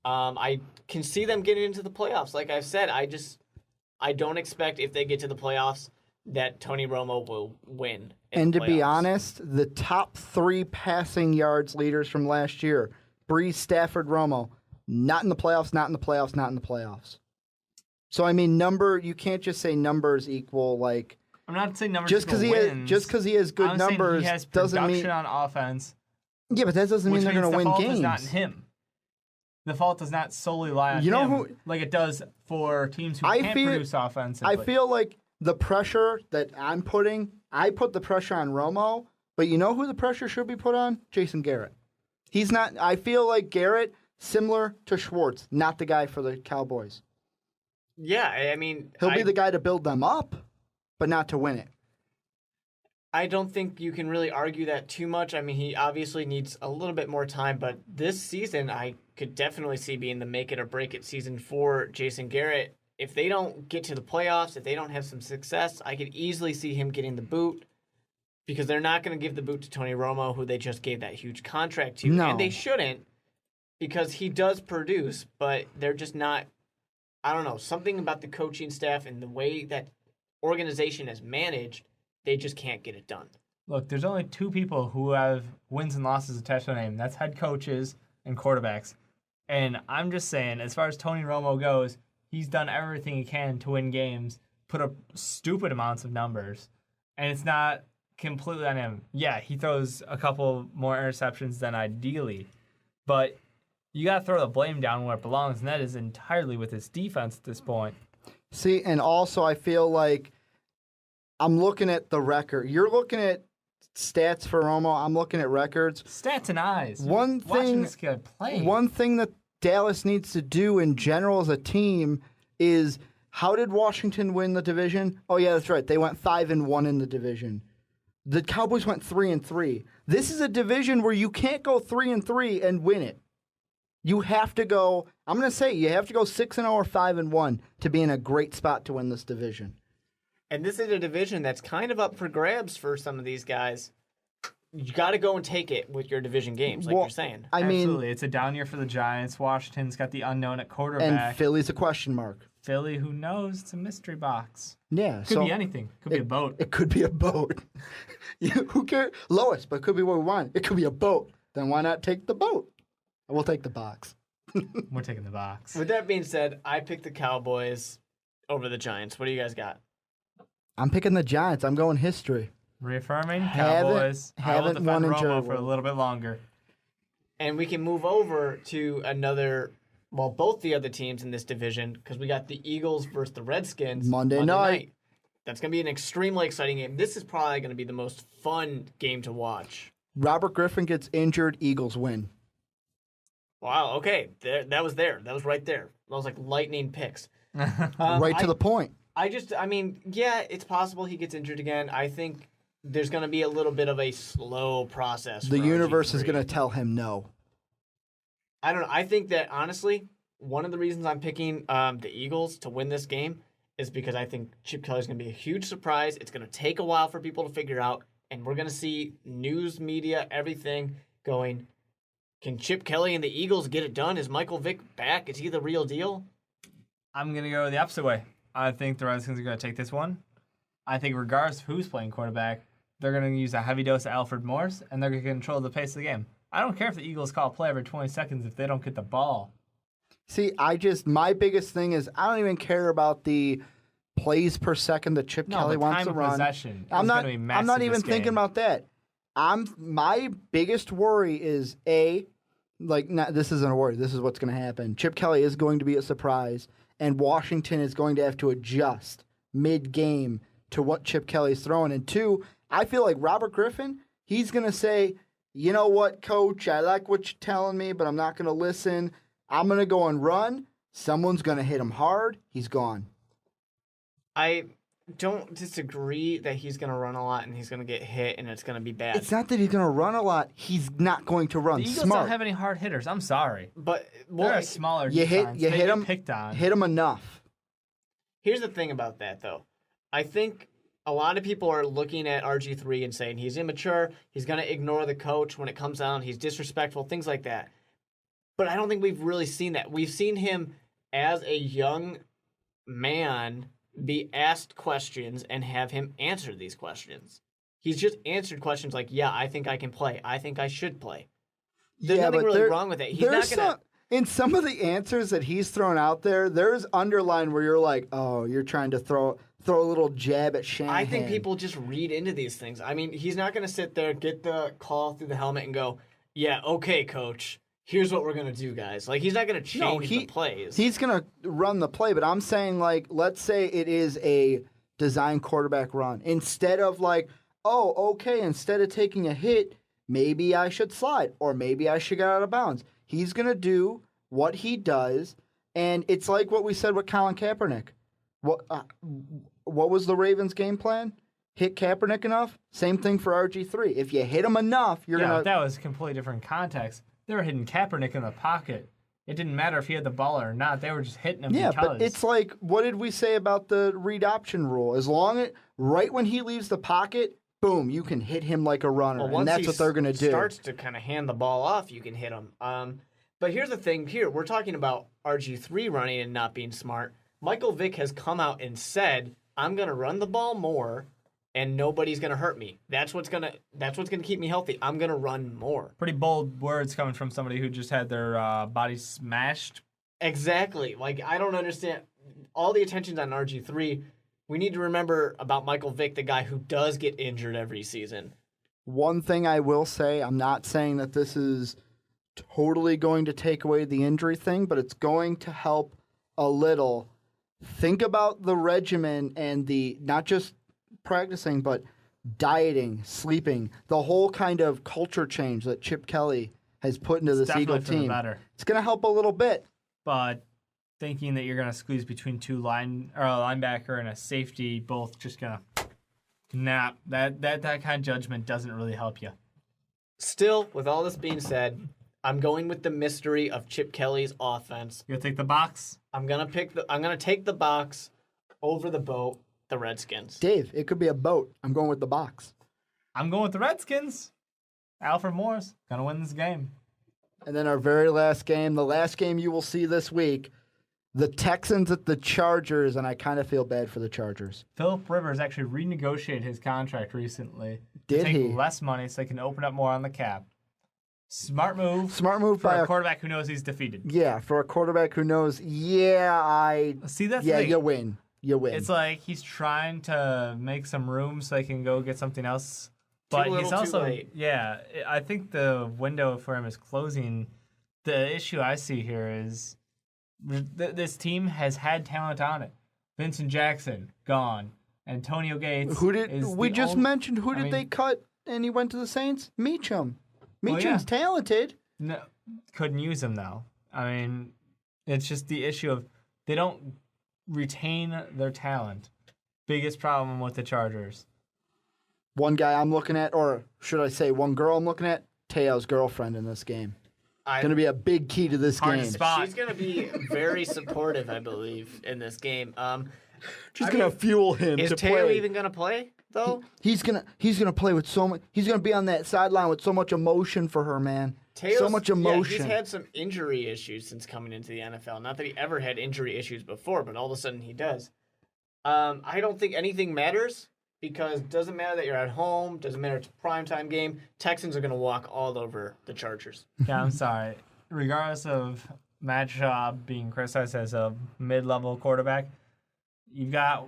I can see them getting into the playoffs. Like I've said, I don't expect if they get to the playoffs that Tony Romo will win. And to be honest, the top 3 passing yards leaders from last year, Brees, Stafford, Romo, not in the playoffs, not in the playoffs, not in the playoffs. So, I mean, you can't just say numbers equal, I'm not saying numbers just because he has good numbers he has doesn't mean on offense. Yeah, but that doesn't mean they're going to win games. The fault is not in him. The fault does not solely lie on him, like it does for teams who can't produce offensively. I feel like the pressure that I'm putting, I put the pressure on Romo, but you know who the pressure should be put on? Jason Garrett. He's not. I feel like Garrett, similar to Schwartz, not the guy for the Cowboys. Yeah, I mean, he'll be the guy to build them up, but not to win it. I don't think you can really argue that too much. I mean, he obviously needs a little bit more time, but this season I could definitely see being the make it or break it season for Jason Garrett. If they don't get to the playoffs, if they don't have some success, I could easily see him getting the boot because they're not going to give the boot to Tony Romo, who they just gave that huge contract to. No. And they shouldn't because he does produce, but they're just not, I don't know, something about the coaching staff and the way that organization is managed, they just can't get it done. Look, there's only 2 people who have wins and losses attached to their name. That's head coaches and quarterbacks. And I'm just saying, as far as Tony Romo goes, he's done everything he can to win games, put up stupid amounts of numbers, and it's not completely on him. Yeah, he throws a couple more interceptions than ideally, but you got to throw the blame down where it belongs, and that is entirely with his defense at this point. See, and also I feel like I'm looking at the record. You're looking at stats for Romo. I'm looking at records. Stats and eyes. Watching this guy play. One thing that Dallas needs to do in general as a team is, how did Washington win the division? Oh yeah, that's right. They went 5-1 in the division. The Cowboys went 3-3. This is a division where you can't go 3-3 and win it. You have to go. I'm going to say you have to go 6-0 or 5-1 to be in a great spot to win this division. And this is a division that's kind of up for grabs for some of these guys. You got to go and take it with your division games, like you're saying. Absolutely. It's a down year for the Giants. Washington's got the unknown at quarterback. And Philly's a question mark. Philly, who knows? It's a mystery box. Yeah. Could be anything. Could be a boat. It could be a boat. Who cares? Lowest, but it could be what we want. It could be a boat. Then why not take the boat? We'll take the box. We're taking the box. With that being said, I picked the Cowboys over the Giants. What do you guys got? I'm picking the Giants. I'm going history. Reaffirming Cowboys. Haven't won in Romo Germany for a little bit longer. And we can move over to both the other teams in this division, because we got the Eagles versus the Redskins Monday night. That's going to be an extremely exciting game. This is probably going to be the most fun game to watch. Robert Griffin gets injured. Eagles win. Wow, okay. That was right there. That was like lightning picks. Right to the point. Yeah, it's possible he gets injured again. I think there's going to be a little bit of a slow process. The universe is going to tell him no. I don't know. I think that, honestly, one of the reasons I'm picking the Eagles to win this game is because I think Chip Kelly's going to be a huge surprise. It's going to take a while for people to figure out, and we're going to see news, media, everything going, can Chip Kelly and the Eagles get it done? Is Michael Vick back? Is he the real deal? I'm going to go the opposite way. I think the Redskins are going to take this one. I think regardless of who's playing quarterback, they're going to use a heavy dose of Alfred Morris, and they're going to control the pace of the game. I don't care if the Eagles call a play every 20 seconds if they don't get the ball. See, my biggest thing is I don't even care about the plays per second that Chip Kelly wants to run. Possession I'm not even thinking about that. My biggest worry is this isn't a worry. This is what's going to happen. Chip Kelly is going to be a surprise, and Washington is going to have to adjust mid-game to what Chip Kelly's throwing. And 2, I feel like Robert Griffin, he's going to say, you know what, coach, I like what you're telling me, but I'm not going to listen. I'm going to go and run. Someone's going to hit him hard. He's gone. I don't disagree that he's going to run a lot and he's going to get hit and it's going to be bad. It's not that he's going to run a lot. He's not going to run the Eagles smart. don't have any hard hitters. I'm sorry. But they're a smaller you defense. hit him, picked on. Hit him enough. Here's the thing about that, though. I think a lot of people are looking at RG3 and saying he's immature, he's going to ignore the coach when it comes down, he's disrespectful, things like that. But I don't think we've really seen that. We've seen him as a young man be asked questions and have him answer these questions. He's just answered questions like, yeah, I think I can play. I think I should play. There's nothing really wrong with it. He's not going to... In some of the answers that he's thrown out there's underline where you're like, oh, you're trying to throw a little jab at Shanahan. I think people just read into these things. I mean, he's not going to sit there, get the call through the helmet and go, yeah, okay, coach, here's what we're going to do, guys. Like, he's not going to change the plays. He's going to run the play, but I'm saying, like, let's say it is a design quarterback run. Instead of like, oh, okay, instead of taking a hit, maybe I should slide or maybe I should get out of bounds. He's going to do what he does, and it's like what we said with Colin Kaepernick. What was the Ravens' game plan? Hit Kaepernick enough? Same thing for RG3. If you hit him enough, you're going to... Yeah, that was a completely different context. They were hitting Kaepernick in the pocket. It didn't matter if he had the ball or not. They were just hitting him because... Yeah, but it's like, what did we say about the read option rule? As long as... Right when he leaves the pocket... Boom, you can hit him like a runner, and that's what they're going to do. Starts to kind of hand the ball off, you can hit him. But here's the thing here. We're talking about RG3 running and not being smart. Michael Vick has come out and said I'm gonna run the ball more, and nobody's gonna hurt me. That's what's gonna keep me healthy. I'm gonna run more. Pretty bold words coming from somebody who just had their body smashed. Exactly. Like, I don't understand. All the attention's on RG3. We need to remember about Michael Vick, the guy who does get injured every season. One thing I will say, I'm not saying that this is totally going to take away the injury thing, but it's going to help a little. Think about the regimen and the not just practicing, but dieting, sleeping, the whole kind of culture change that Chip Kelly has put into this Eagle team. It's going to help a little bit. But thinking that you're going to squeeze between a linebacker and a safety, both just going to nap, that kind of judgment doesn't really help you. Still, with all this being said, I'm going with the mystery of Chip Kelly's offense. You'll take the box? I'm gonna take the box over the boat, the Redskins. Dave, it could be a boat. I'm going with the box. I'm going with the Redskins. Alfred Morris gonna win this game. And then our very last game, the last game you will see this week, the Texans at the Chargers, and I kind of feel bad for the Chargers. Philip Rivers actually renegotiated his contract recently. Did to he? take less money so they can open up more on the cap. Smart move. Smart move for by a quarterback who knows he's defeated. Yeah, for a quarterback who knows, See, that's the thing. you win. You win. It's like he's trying to make some room so they can go get something else. But Too little, he's also, too late. yeah, I think the window for him is closing. The issue I see here is this team has had talent on it. Vincent Jackson, gone. Antonio Gates. Who did they cut and he went to the Saints? Meacham. Meacham's talented. No, couldn't use him though. I mean, it's just the issue of they don't retain their talent. Biggest problem with the Chargers. One guy I'm looking at, or should I say one girl I'm looking at, Teo's girlfriend in this game. Going to be a big key to this game. She's going to be very supportive, I believe, in this game. She's going to fuel him to play. Is Teo even going to play, though? He's gonna play with so much. He's gonna be on that sideline with so much emotion for her, man. So much emotion. Yeah, he's had some injury issues since coming into the NFL. Not that he ever had injury issues before, but all of a sudden he does. I don't think anything matters because it doesn't matter that you're at home. Doesn't matter it's a primetime game. Texans are going to walk all over the Chargers. Yeah, I'm sorry. Regardless of Matt Schaub being criticized as a mid-level quarterback, you've got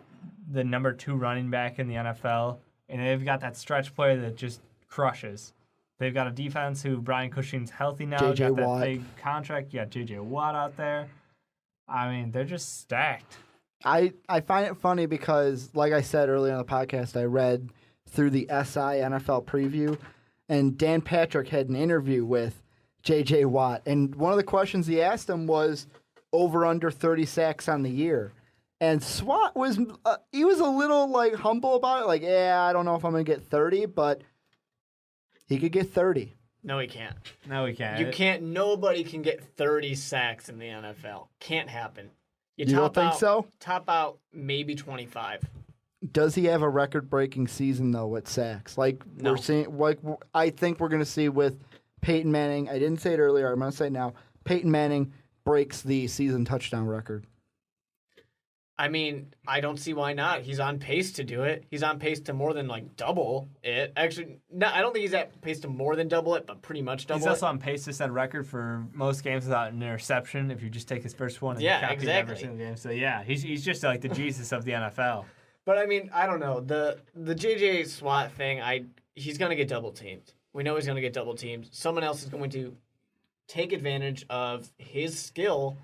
the number 2 running back in the NFL, and they've got that stretch play that just crushes. They've got a defense who Brian Cushing's healthy now. J.J. got that Watt. big contract. You got J.J. Watt out there. I mean, they're just stacked. I find it funny because, like I said earlier on the podcast, I read through the SI NFL preview, and Dan Patrick had an interview with J.J. Watt, and one of the questions he asked him was over under 30 sacks on the year. And Swat was he was a little like humble about it, like, yeah, I don't know if I'm gonna get 30, but he could get 30. No, he can't. No, he can't. You can't. Nobody can get 30 sacks in the NFL. Can't happen. You don't think so? Top out maybe 25. Does he have a record-breaking season though with sacks? Like No. we're seeing, like I think we're gonna see with Peyton Manning. I didn't say it earlier. I'm gonna say it now. Peyton Manning breaks the season touchdown record. I mean, I don't see why not. He's on pace to do it. He's on pace to more than like double it. Actually, no, I don't think he's at pace to more than double it, but pretty much double it. He's also on pace to set a record for most games without an interception if you just take his first one and copy it every single game. So, yeah, he's just like the Jesus of the NFL. But, I mean, I don't know. The J.J. SWAT thing, he's going to get double teamed. We know he's going to get double teamed. Someone else is going to take advantage of his skill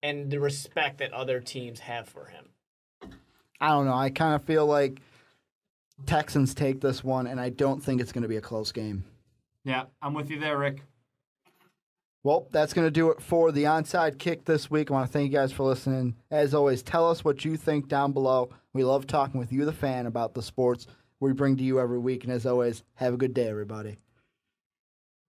and the respect that other teams have for him. I don't know. I kind of feel like Texans take this one, and I don't think it's going to be a close game. Yeah, I'm with you there, Rick. Well, that's going to do it for the Onside Kick this week. I want to thank you guys for listening. As always, tell us what you think down below. We love talking with you, the fan, about the sports we bring to you every week. And as always, have a good day, everybody.